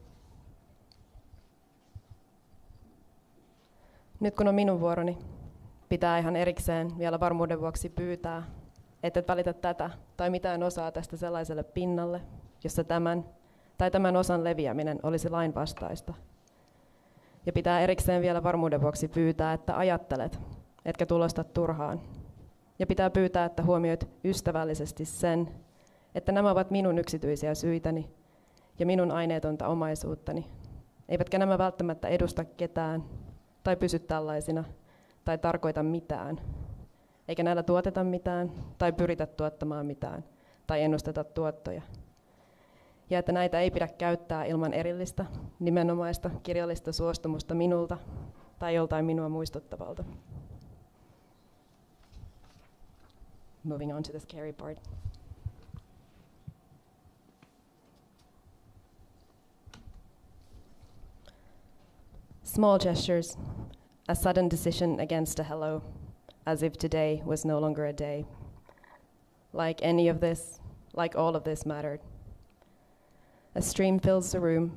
Nyt kun on minun vuoroni, pitää ihan erikseen vielä varmuuden vuoksi pyytää, että et välitä tätä tai mitään osaa tästä sellaiselle pinnalle, jossa tämän osan leviäminen olisi lainvastaista. Ja pitää erikseen vielä varmuuden vuoksi pyytää, että ajattelet, etkä tulosta turhaan. Ja pitää pyytää, että huomioit ystävällisesti sen, että nämä ovat minun yksityisiä syitäni ja minun aineetonta omaisuuttani. Eivätkä nämä välttämättä edusta ketään tai pysy tällaisina tai tarkoita mitään. Eikä näillä tuoteta mitään tai pyritä tuottamaan mitään tai ennusteta tuottoja. Ja että näitä ei pidä käyttää ilman erillistä, nimenomaista kirjallista suostumusta minulta tai joltain minua muistuttavalta. Moving on to the scary part. Small gestures, a sudden decision against a hello, as if today was no longer a day. Like any of this, like all of this mattered. A stream fills the room.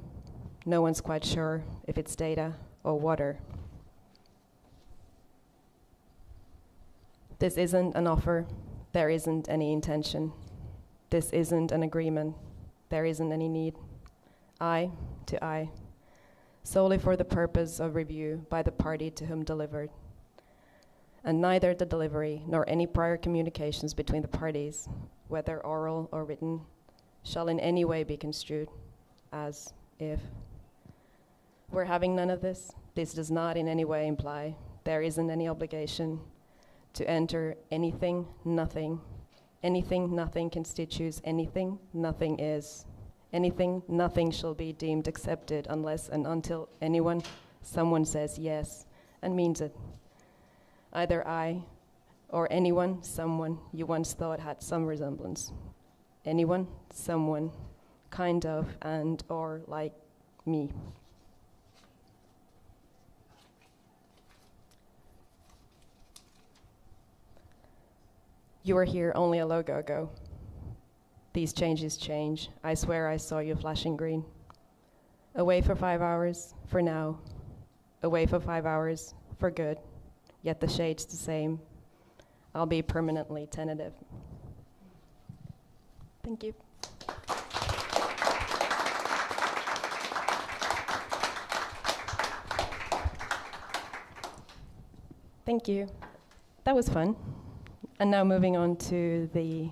No one's quite sure if it's data or water. This isn't an offer. There isn't any intention. This isn't an agreement. There isn't any need. Eye to eye, solely for the purpose of review by the party to whom delivered. And neither the delivery nor any prior communications between the parties, whether oral or written, shall in any way be construed as if. We're having none of this. This does not in any way imply there isn't any obligation to enter anything, nothing. Anything, nothing constitutes anything, nothing is. Anything, nothing shall be deemed accepted unless and until someone says yes and means it. Either I or anyone, someone you once thought had some resemblance. Anyone, someone, kind of, and or like me. You were here only a logo ago. These changes change. I swear I saw you flashing green. Away for 5 hours, for now. Away for 5 hours, for good. Yet the shade's the same. I'll be permanently tentative. Thank you. Thank you. That was fun. And now moving on to the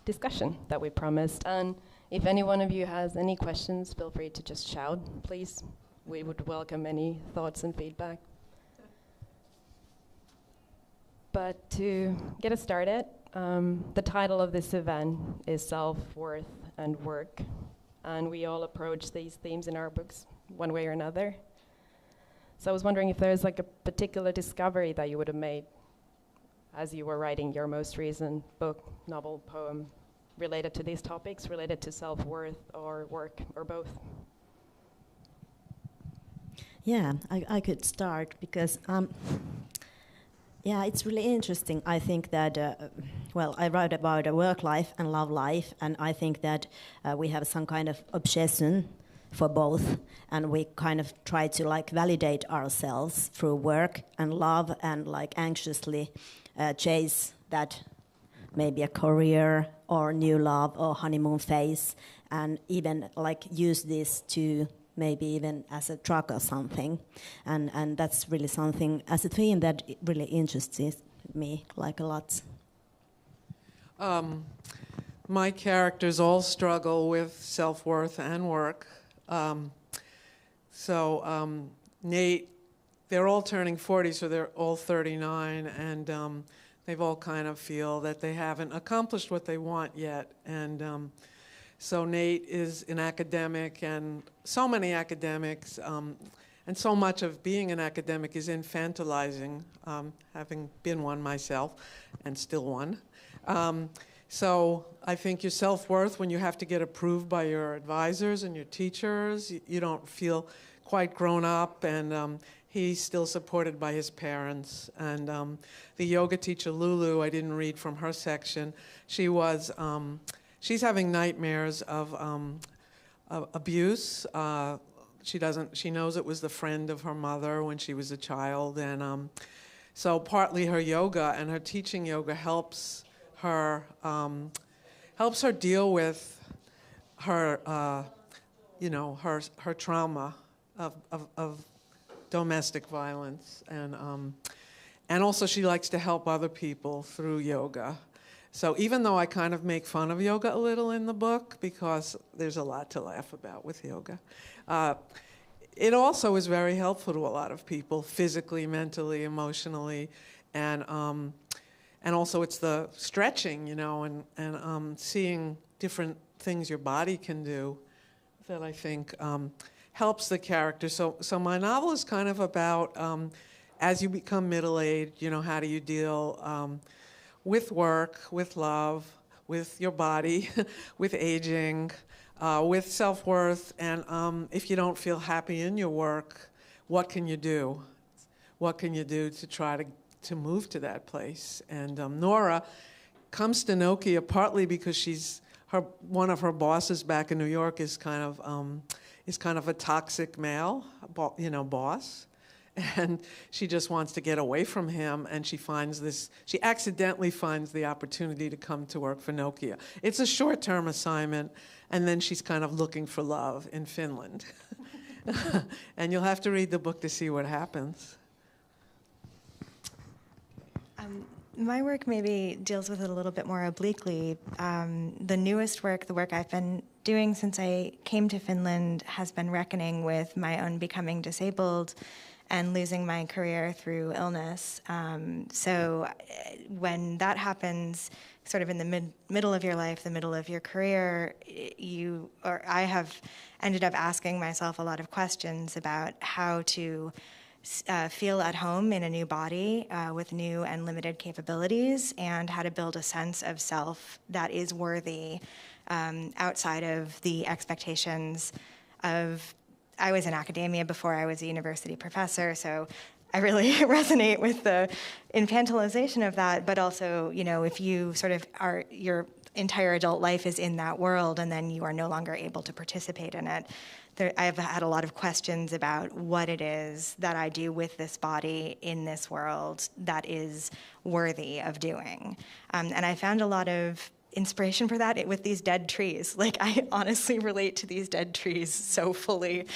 discussion that we promised. And if any one of you has any questions, feel free to just shout, please. We would welcome any thoughts and feedback. But to get us started, the title of this event is Self-Worth and Work. And we all approach these themes in our books one way or another. So I was wondering if there's like a particular discovery that you would have made as you were writing your most recent book, novel, poem, related to these topics, related to self-worth or work, or both. Yeah, I could start because, yeah, it's really interesting. I think that, well, I write about a work life and love life, and I think that we have some kind of obsession for both, and we kind of try to like validate ourselves through work and love, and like anxiously chase that, maybe a career or new love or honeymoon phase, and even like use this to maybe even as a drug or something, and that's really something as a theme that really interests me like a lot. My characters all struggle with self-worth and work. Nate, they're all turning 40, so they're all 39, and they've all kind of feel that they haven't accomplished what they want yet, and so Nate is an academic, and so many academics, and so much of being an academic is infantilizing, having been one myself, and still one. So I think your self-worth, when you have to get approved by your advisors and your teachers, you don't feel quite grown up, and he's still supported by his parents. And the yoga teacher, Lulu, I didn't read from her section, she was... she's having nightmares of abuse. She knows it was the friend of her mother when she was a child, and so partly her yoga and her teaching yoga helps her deal with her, her trauma of domestic violence, and also she likes to help other people through yoga. So even though I kind of make fun of yoga a little in the book, because there's a lot to laugh about with yoga, it also is very helpful to a lot of people, physically, mentally, emotionally, and also it's the stretching, and seeing different things your body can do that I think helps the character. So my novel is kind of about as you become middle-aged, how do you deal with work, with love, with your body, with aging, with self-worth, and if you don't feel happy in your work, what can you do? What can you do to try to move to that place? And Nora comes to Nokia partly because one of her bosses back in New York is kind of a toxic male, boss. And she just wants to get away from him, and she accidentally finds the opportunity to come to work for Nokia. It's a short-term assignment, and then she's kind of looking for love in Finland. And you'll have to read the book to see what happens. My work maybe deals with it a little bit more obliquely. The newest work, the work I've been doing since I came to Finland, has been reckoning with my own becoming disabled and losing my career through illness. So when that happens, sort of in the middle of your life, the middle of your career, I have ended up asking myself a lot of questions about how to feel at home in a new body with new and limited capabilities, and how to build a sense of self that is worthy outside of the expectations of... I was in academia before I was a university professor, so I really resonate with the infantilization of that, but also, if you sort of your entire adult life is in that world and then you are no longer able to participate in it. I've had a lot of questions about what it is that I do with this body in this world that is worthy of doing. And I found a lot of inspiration for that with these dead trees. Like, I honestly relate to these dead trees so fully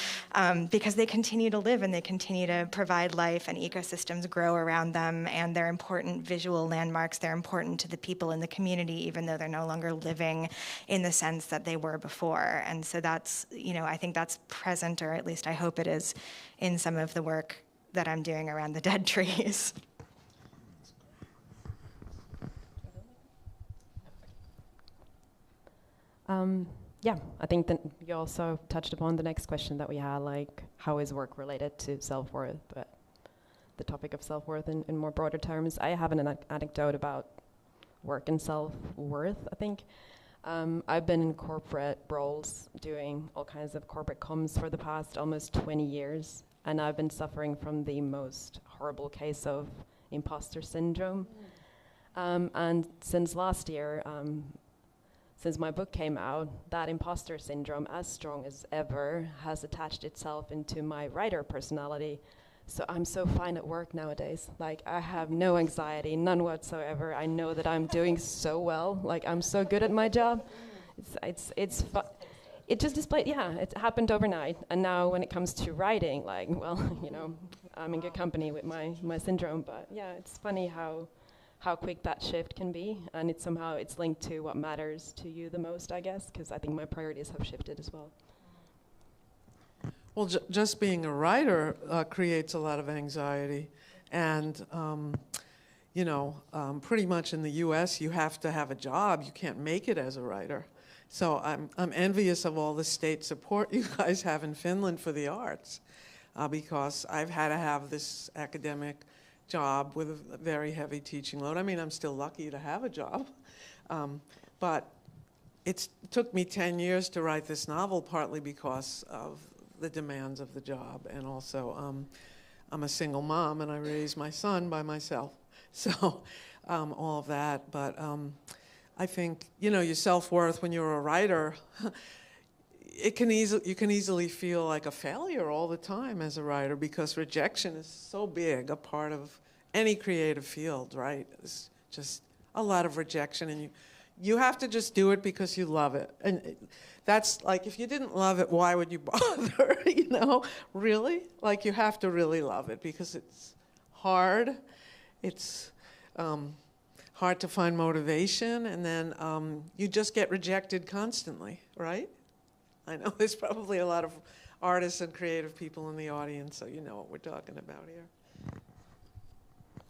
because they continue to live and they continue to provide life, and ecosystems grow around them, and they're important visual landmarks. They're important to the people in the community, even though they're no longer living in the sense that they were before. And so that's, I think that's present, or at least I hope it is, in some of the work that I'm doing around the dead trees. I think that you also touched upon the next question that we had, like, how is work related to self-worth? But the topic of self-worth in more broader terms, I have an anecdote about work and self-worth, I think. I've been in corporate roles doing all kinds of corporate comms for the past almost 20 years. and I've been suffering from the most horrible case of imposter syndrome. And since last year, since my book came out, that imposter syndrome, as strong as ever, has attached itself into my writer personality. So I'm so fine at work nowadays. Like, I have no anxiety, none whatsoever. I know that I'm doing so well. Like, I'm so good at my job. It's it just displayed, yeah, it happened overnight. And now when it comes to writing, like, well, you know, I'm in good company with my syndrome. But yeah, it's funny how quick that shift can be. And it's linked to what matters to you the most, I guess, because I think my priorities have shifted as well. Well, just being a writer creates a lot of anxiety. And, pretty much in the US, you have to have a job. You can't make it as a writer. So I'm envious of all the state support you guys have in Finland for the arts, because I've had to have this academic job with a very heavy teaching load. I mean, I'm still lucky to have a job. But it took me 10 years to write this novel, partly because of the demands of the job, and also I'm a single mom and I raise my son by myself, so all of that. But I think, your self-worth when you're a writer, you can easily feel like a failure all the time as a writer, because rejection is so big a part of any creative field, right? It's just a lot of rejection, and you have to just do it because you love it. And that's like, if you didn't love it, why would you bother, Really? Like, you have to really love it, because it's hard. It's hard to find motivation, and then you just get rejected constantly, right? I know there's probably a lot of artists and creative people in the audience, so you know what we're talking about here.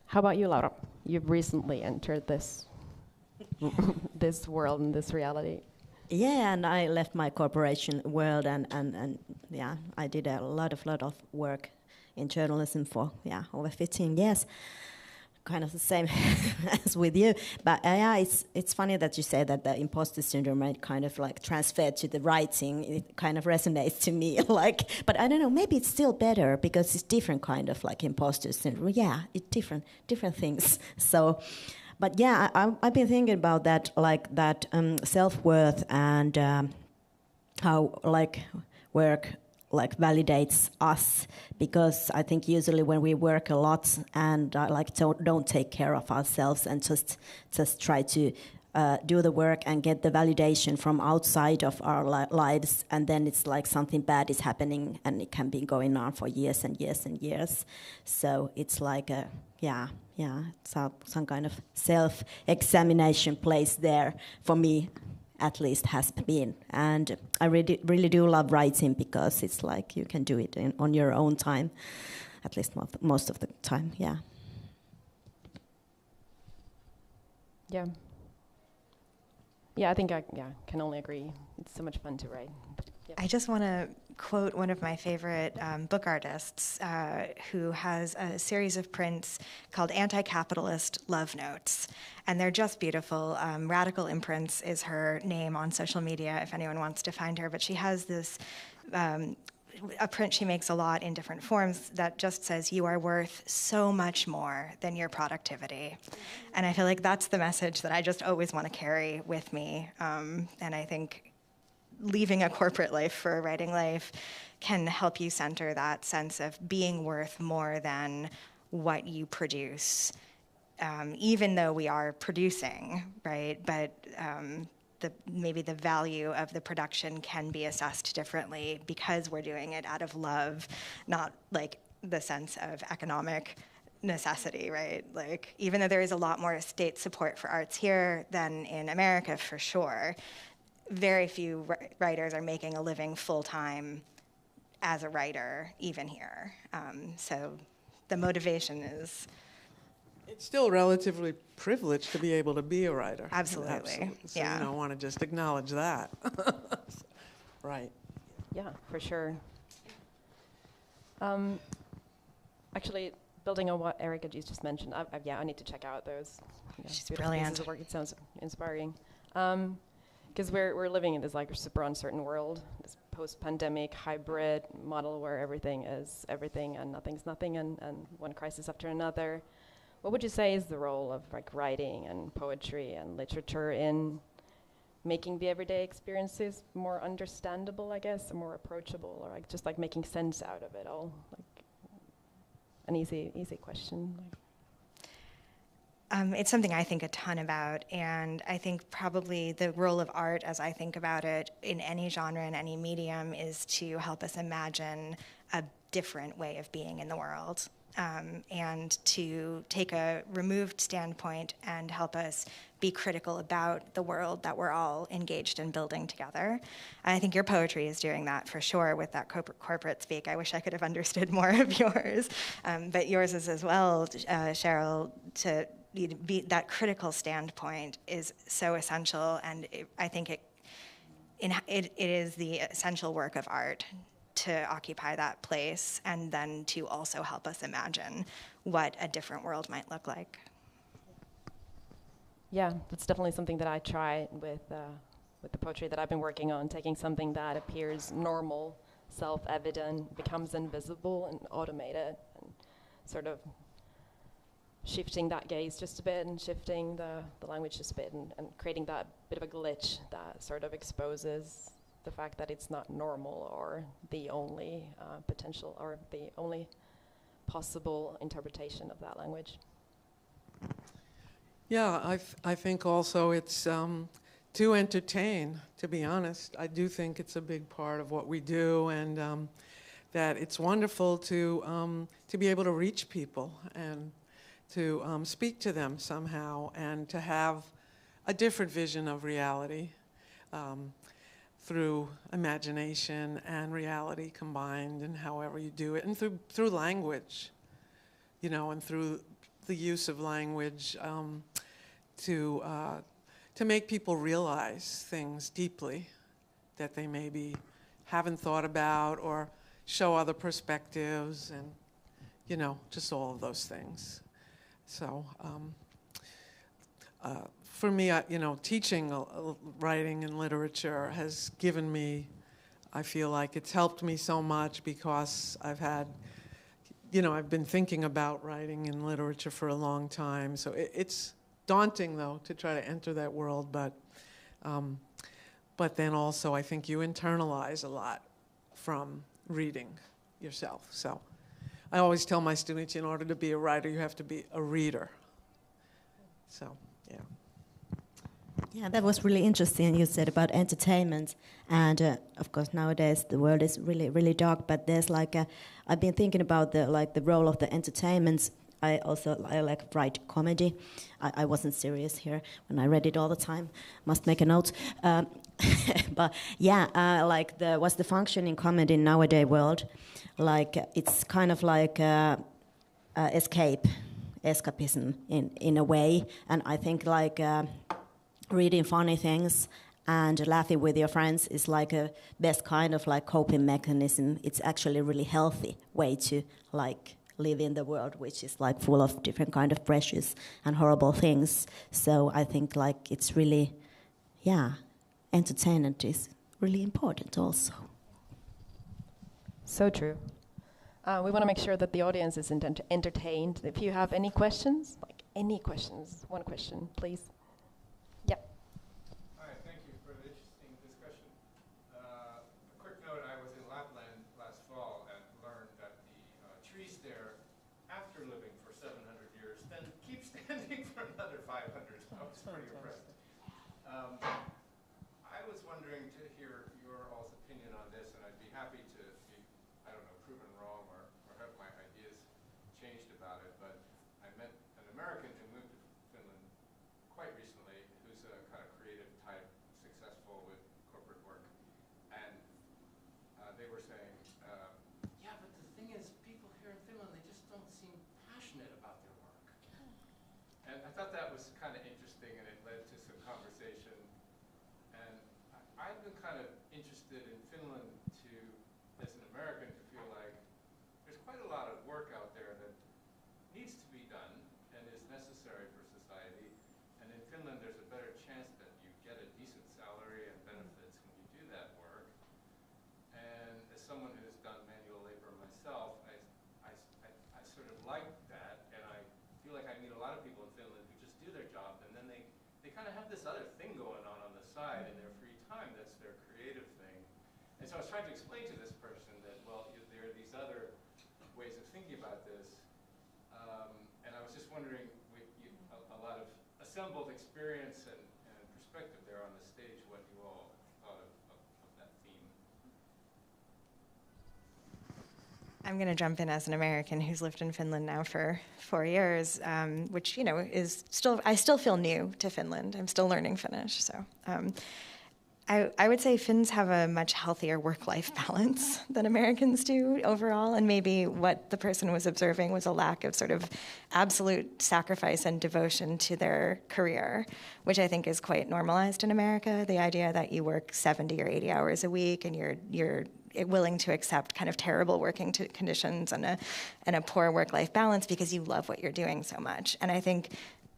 How about you, Laura? You've recently entered this this world and this reality. Yeah, and I left my corporation world, and yeah, I did a lot of work in journalism for over 15 years. Kind of the same as with you, but yeah, it's funny that you say that the imposter syndrome might kind of like transfer to the writing. It kind of resonates to me, but I don't know. Maybe it's still better because it's different kind of like imposter syndrome. Yeah, it's different things. So. But yeah, I've been thinking about that, like that self-worth and how like work like validates us, because I think usually when we work a lot and don't take care of ourselves and just try to do the work and get the validation from outside of our lives, and then it's like something bad is happening and it can be going on for years and years and years. So it's like some kind of self-examination place there for me, at least has been. And I really do love writing, because it's like you can do it on your own time, at least most of the time, yeah. Yeah, I think I can only agree. It's so much fun to write. Yeah. I just want to quote one of my favorite book artists who has a series of prints called Anti-Capitalist Love Notes. And they're just beautiful. Radical Imprints is her name on social media, if anyone wants to find her. But she has this, a print she makes a lot in different forms that just says, "You are worth so much more than your productivity." And I feel like that's the message that I just always want to carry with me. And I think leaving a corporate life for a writing life can help you center that sense of being worth more than what you produce, even though we are producing, right? But maybe the value of the production can be assessed differently because we're doing it out of love, not like the sense of economic necessity, right? Like, even though there is a lot more state support for arts here than in America, for sure, very few writers are making a living full-time as a writer, even here. So the motivation is... It's still relatively privileged to be able to be a writer. Absolutely. So yeah. I want to just acknowledge that. Right. Yeah, for sure. Actually, building on what Erica just mentioned, I need to check out those. She's brilliant. Work. It sounds inspiring. Because we're living in this like super uncertain world, this post-pandemic hybrid model where everything is everything and nothing's nothing, and one crisis after another. What would you say is the role of like writing and poetry and literature in making the everyday experiences more understandable, I guess, or more approachable, or like just like making sense out of it all? Like an easy question. It's something I think a ton about, and I think probably the role of art, as I think about it, in any genre, in any medium, is to help us imagine a different way of being in the world, and to take a removed standpoint and help us be critical about the world that we're all engaged in building together. And I think your poetry is doing that for sure with that corporate speak. I wish I could have understood more of yours, but yours is as well, Cheryl, to be that critical standpoint is so essential, and I think it is the essential work of art to occupy that place and then to also help us imagine what a different world might look like. Yeah, that's definitely something that I try with the poetry that I've been working on, taking something that appears normal, self-evident, becomes invisible and automated, and sort of shifting that gaze just a bit and shifting the language just a bit, and creating that bit of a glitch that sort of exposes the fact that it's not normal or the only potential or the only possible interpretation of that language. Yeah, I think also it's to entertain, to be honest. I do think it's a big part of what we do, and that it's wonderful to be able to reach people and to speak to them somehow, and to have a different vision of reality through imagination and reality combined, and however you do it, and through language, you know, and through the use of language to make people realize things deeply that they maybe haven't thought about, or show other perspectives, and, you know, just all of those things. So for me, you know, teaching writing and literature has given me, I feel like it's helped me so much, because I've had, you know, I've been thinking about writing and literature for a long time. So it's daunting, though, to try to enter that world. But then also, I think you internalize a lot from reading yourself. So I always tell my students, in order to be a writer, you have to be a reader. So, yeah. Yeah, that was really interesting. You said about entertainment, and of course nowadays the world is really, really dark. But there's like I've been thinking about the role of the entertainment. I like write comedy. I wasn't serious here when I read it all the time. Must make a note. But yeah, what's the function in comedy in nowadays world? Like it's kind of like escapism in a way, and I think like reading funny things and laughing with your friends is like a best kind of like coping mechanism. It's actually a really healthy way to like live in the world, which is like full of different kind of pressures and horrible things. So I think like it's really, yeah, entertainment is really important also. So true. We want to make sure that the audience is entertained. If you have any questions, like any questions, one question, please. Yep. Hi, thank you for the interesting discussion. A quick note, I was in Lapland last fall and learned that the trees there, after living for 700 years, then keep standing for another 500. So I was pretty impressed. I was wondering to hear your all's opinion on this, and I'd be happy to be, I don't know, proven wrong or have my ideas changed about it. But I met an American who moved to Finland quite recently, who's a kind of creative type, successful with corporate work. And they were saying, yeah, but the thing is, people here in Finland, they just don't seem passionate about their work. And I thought that was kind of interesting, and it led to some conversation. And I've been kind of interested in Finland to, as an American, to feel like there's quite a lot of work out there that needs to be done and is necessary for society. And in Finland, there's a better chance that you get a decent salary and benefits when you do that work. kind of have this other thing going on the side in their free time that's their creative thing. And so I was trying to explain to this person that, well, there are these other ways of thinking about this. And I was just wondering, with a lot of assembled experience and perspective there on the stage, what you all thought of that theme. I'm going to jump in as an American who's lived in Finland now for 4 years, which, is still, I still feel new to Finland. I'm still learning Finnish. So I would say Finns have a much healthier work-life balance than Americans do overall. And maybe what the person was observing was a lack of sort of absolute sacrifice and devotion to their career, which I think is quite normalized in America. The idea that you work 70 or 80 hours a week and you're willing to accept kind of terrible working conditions and a poor work-life balance because you love what you're doing so much. And I think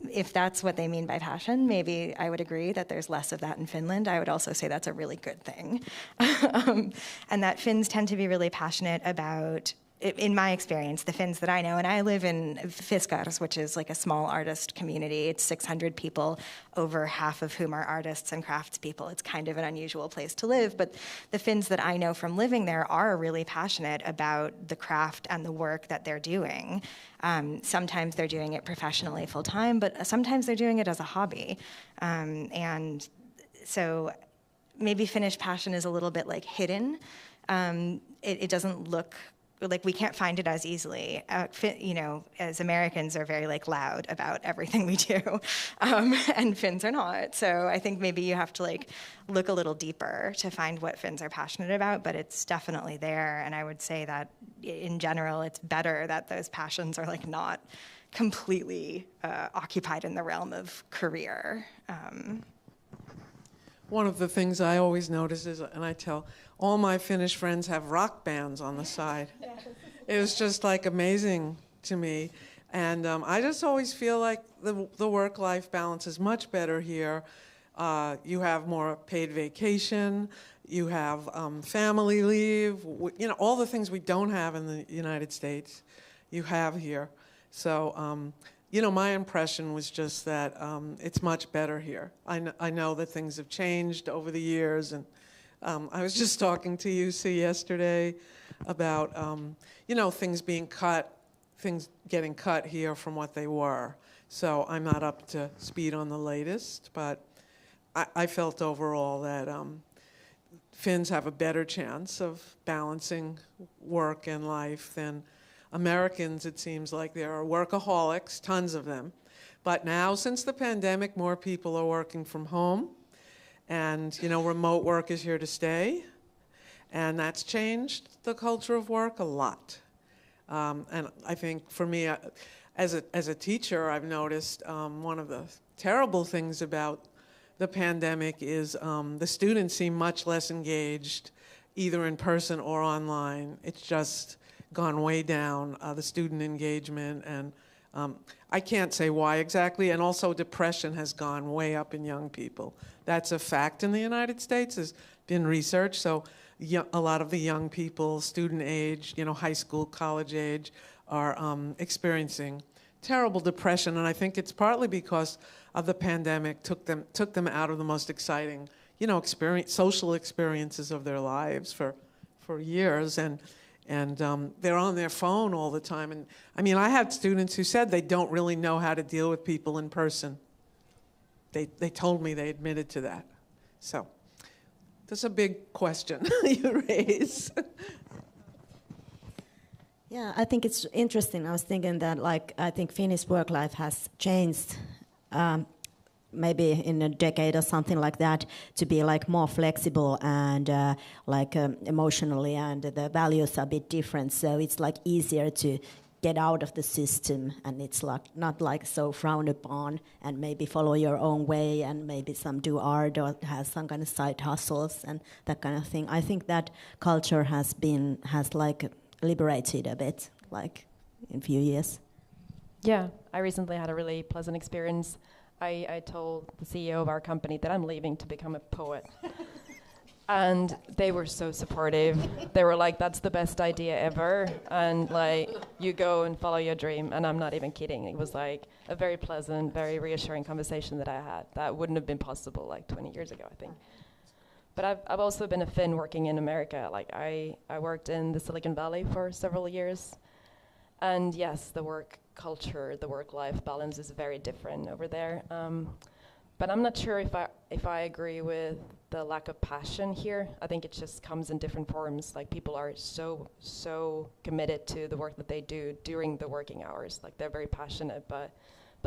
if that's what they mean by passion, maybe I would agree that there's less of that in Finland. I would also say that's a really good thing. And that Finns tend to be really passionate about, in my experience, the Finns that I know, and I live in Fiskars, which is like a small artist community. It's 600 people, over half of whom are artists and craftspeople. It's kind of an unusual place to live, but the Finns that I know from living there are really passionate about the craft and the work that they're doing. Sometimes they're doing it professionally full-time, but sometimes they're doing it as a hobby. And so maybe Finnish passion is a little bit like hidden. It doesn't look like we can't find it as easily. As Americans are very loud about everything we do, and Finns are not. So I think maybe you have to look a little deeper to find what Finns are passionate about, but it's definitely there. And I would say that in general, it's better that those passions are not completely occupied in the realm of career. One of the things I always notice is, and I tell all my Finnish friends have rock bands on the side. Yes. It was just amazing to me. And I just always feel like the work-life balance is much better here. You have more paid vacation, you have family leave, all the things we don't have in the United States, you have here. So, my impression was just that it's much better here. I know that things have changed over the years, and I was just talking to UC yesterday about, things being cut, things getting cut here from what they were. So I'm not up to speed on the latest, but I felt overall that Finns have a better chance of balancing work and life than Americans. It seems like there are workaholics, tons of them. But now, since the pandemic, more people are working from home. And, remote work is here to stay. And that's changed the culture of work a lot. And I think for me, as a teacher, I've noticed one of the terrible things about the pandemic is the students seem much less engaged, either in person or online. It's just gone way down, the student engagement, and I can't say why exactly, and also depression has gone way up in young people. That's a fact in the United States, has been researched, so a lot of the young people, student age, high school, college age, are experiencing terrible depression, and I think it's partly because of the pandemic took them out of the most exciting, social experiences of their lives for years, and they're on their phone all the time. And I had students who said they don't really know how to deal with people in person. They told me, they admitted to that. So that's a big question you raise. Yeah, I think it's interesting. I was thinking that I think Finnish work life has changed maybe in a decade or something like that, to be more flexible and emotionally, and the values are a bit different. So it's easier to get out of the system, and it's not so frowned upon, and maybe follow your own way, and maybe some do art or has some kind of side hustles and that kind of thing. I think that culture has liberated a bit, in a few years. Yeah, I recently had a really pleasant experience. I told the CEO of our company that I'm leaving to become a poet. And they were so supportive. They were like, that's the best idea ever. And like, you go and follow your dream. And I'm not even kidding. It was like a very pleasant, very reassuring conversation that I had. That wouldn't have been possible like 20 years ago, I think. But I've also been a Finn working in America. Like I worked in the Silicon Valley for several years. And yes, the work culture, the work-life balance is very different over there. But I'm not sure if I agree with the lack of passion here. I think it just comes in different forms. Like people are so committed to the work that they do during the working hours. Like they're very passionate, but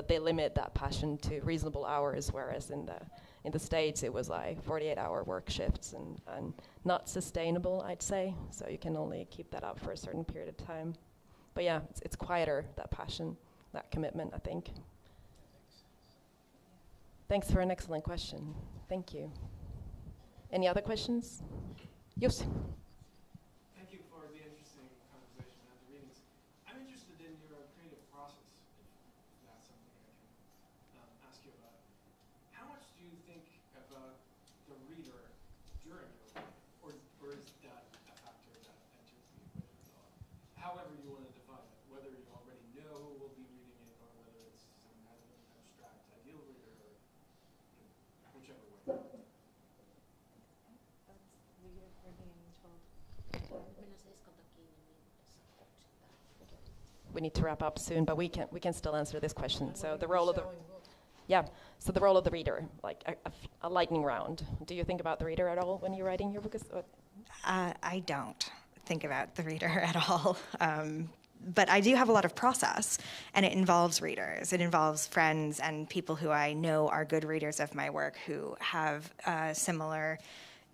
they limit that passion to reasonable hours. Whereas in the States, it was like 48-hour work shifts and not sustainable, I'd say. So you can only keep that up for a certain period of time. But yeah, it's quieter, that passion, that commitment, I think. Thanks for an excellent question. Thank you. Any other questions? Yes. Thank you for the interesting conversation and the readings. I'm interested in your creative process, if that's something I can ask you about. How much do you think about the reader during your work, or is that a factor that enters the equation at all? However you want to define it, whether you already know who will be reading it, or whether it's some kind of an abstract ideal reader, or whichever way. We need to wrap up soon, but we can still answer this question. So the role of the role of the reader, like a lightning round. Do you think about the reader at all when you're writing your book? I don't think about the reader at all. But I do have a lot of process, and it involves readers. It involves friends and people who I know are good readers of my work who have similar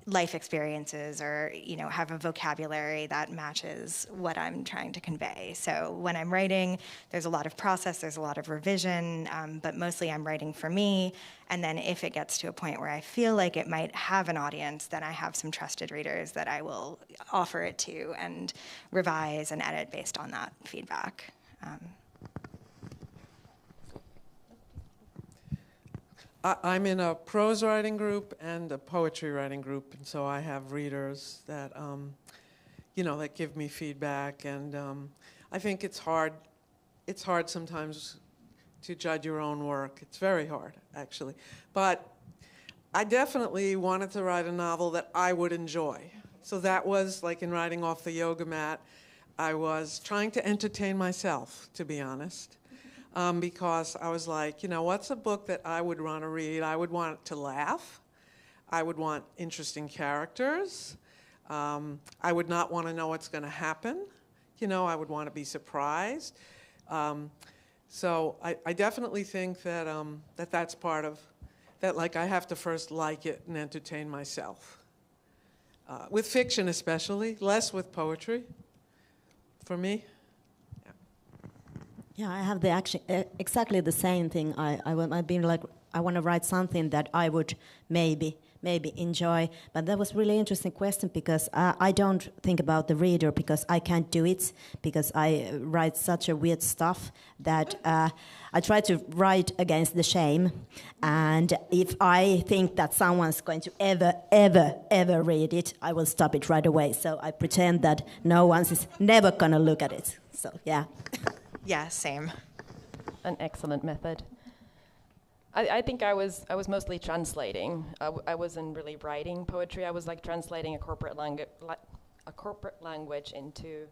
life experiences or, have a vocabulary that matches what I'm trying to convey. So when I'm writing, there's a lot of process, there's a lot of revision, but mostly I'm writing for me. And then if it gets to a point where I feel like it might have an audience, then I have some trusted readers that I will offer it to and revise and edit based on that feedback. I'm in a prose writing group and a poetry writing group, and so I have readers that, that give me feedback, and I think it's hard sometimes to judge your own work. It's very hard, actually. But I definitely wanted to write a novel that I would enjoy. So that was, like in writing Off the Yoga Mat, I was trying to entertain myself, to be honest. Because I was like, what's a book that I would want to read? I would want to laugh. I would want interesting characters. I would not want to know what's going to happen. I would want to be surprised. So I definitely think that that's part of that. Like I have to first like it and entertain myself. With fiction especially, less with poetry, for me. Yeah, I have exactly the same thing. I've been like, I want to write something that I would maybe enjoy. But that was really interesting question because I don't think about the reader because I can't do it because I write such a weird stuff that I try to write against the shame. And if I think that someone's going to ever read it, I will stop it right away. So I pretend that no one's never going to look at it. So, yeah. Yeah, same. An excellent method. I think I was mostly translating. I wasn't really writing poetry. I was like translating a corporate language into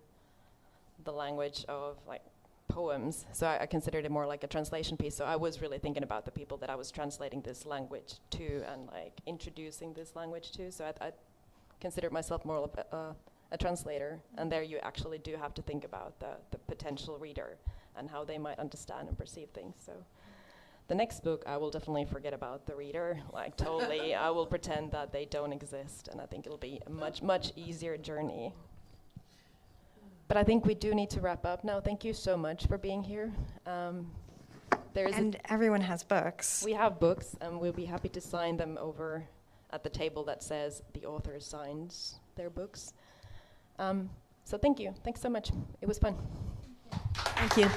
the language of like poems. So I considered it more like a translation piece. So I was really thinking about the people that I was translating this language to and like introducing this language to. So I considered myself more of a translator, and there you actually do have to think about the potential reader and how they might understand and perceive things. So the next book, I will definitely forget about the reader, like totally. I will pretend that they don't exist, and I think it'll be a much easier journey. But I think we do need to wrap up now. Thank you so much for being here. And everyone has books. We have books, and we'll be happy to sign them over at the table that says the author signs their books. So thank you. Thanks so much. It was fun. Thank you.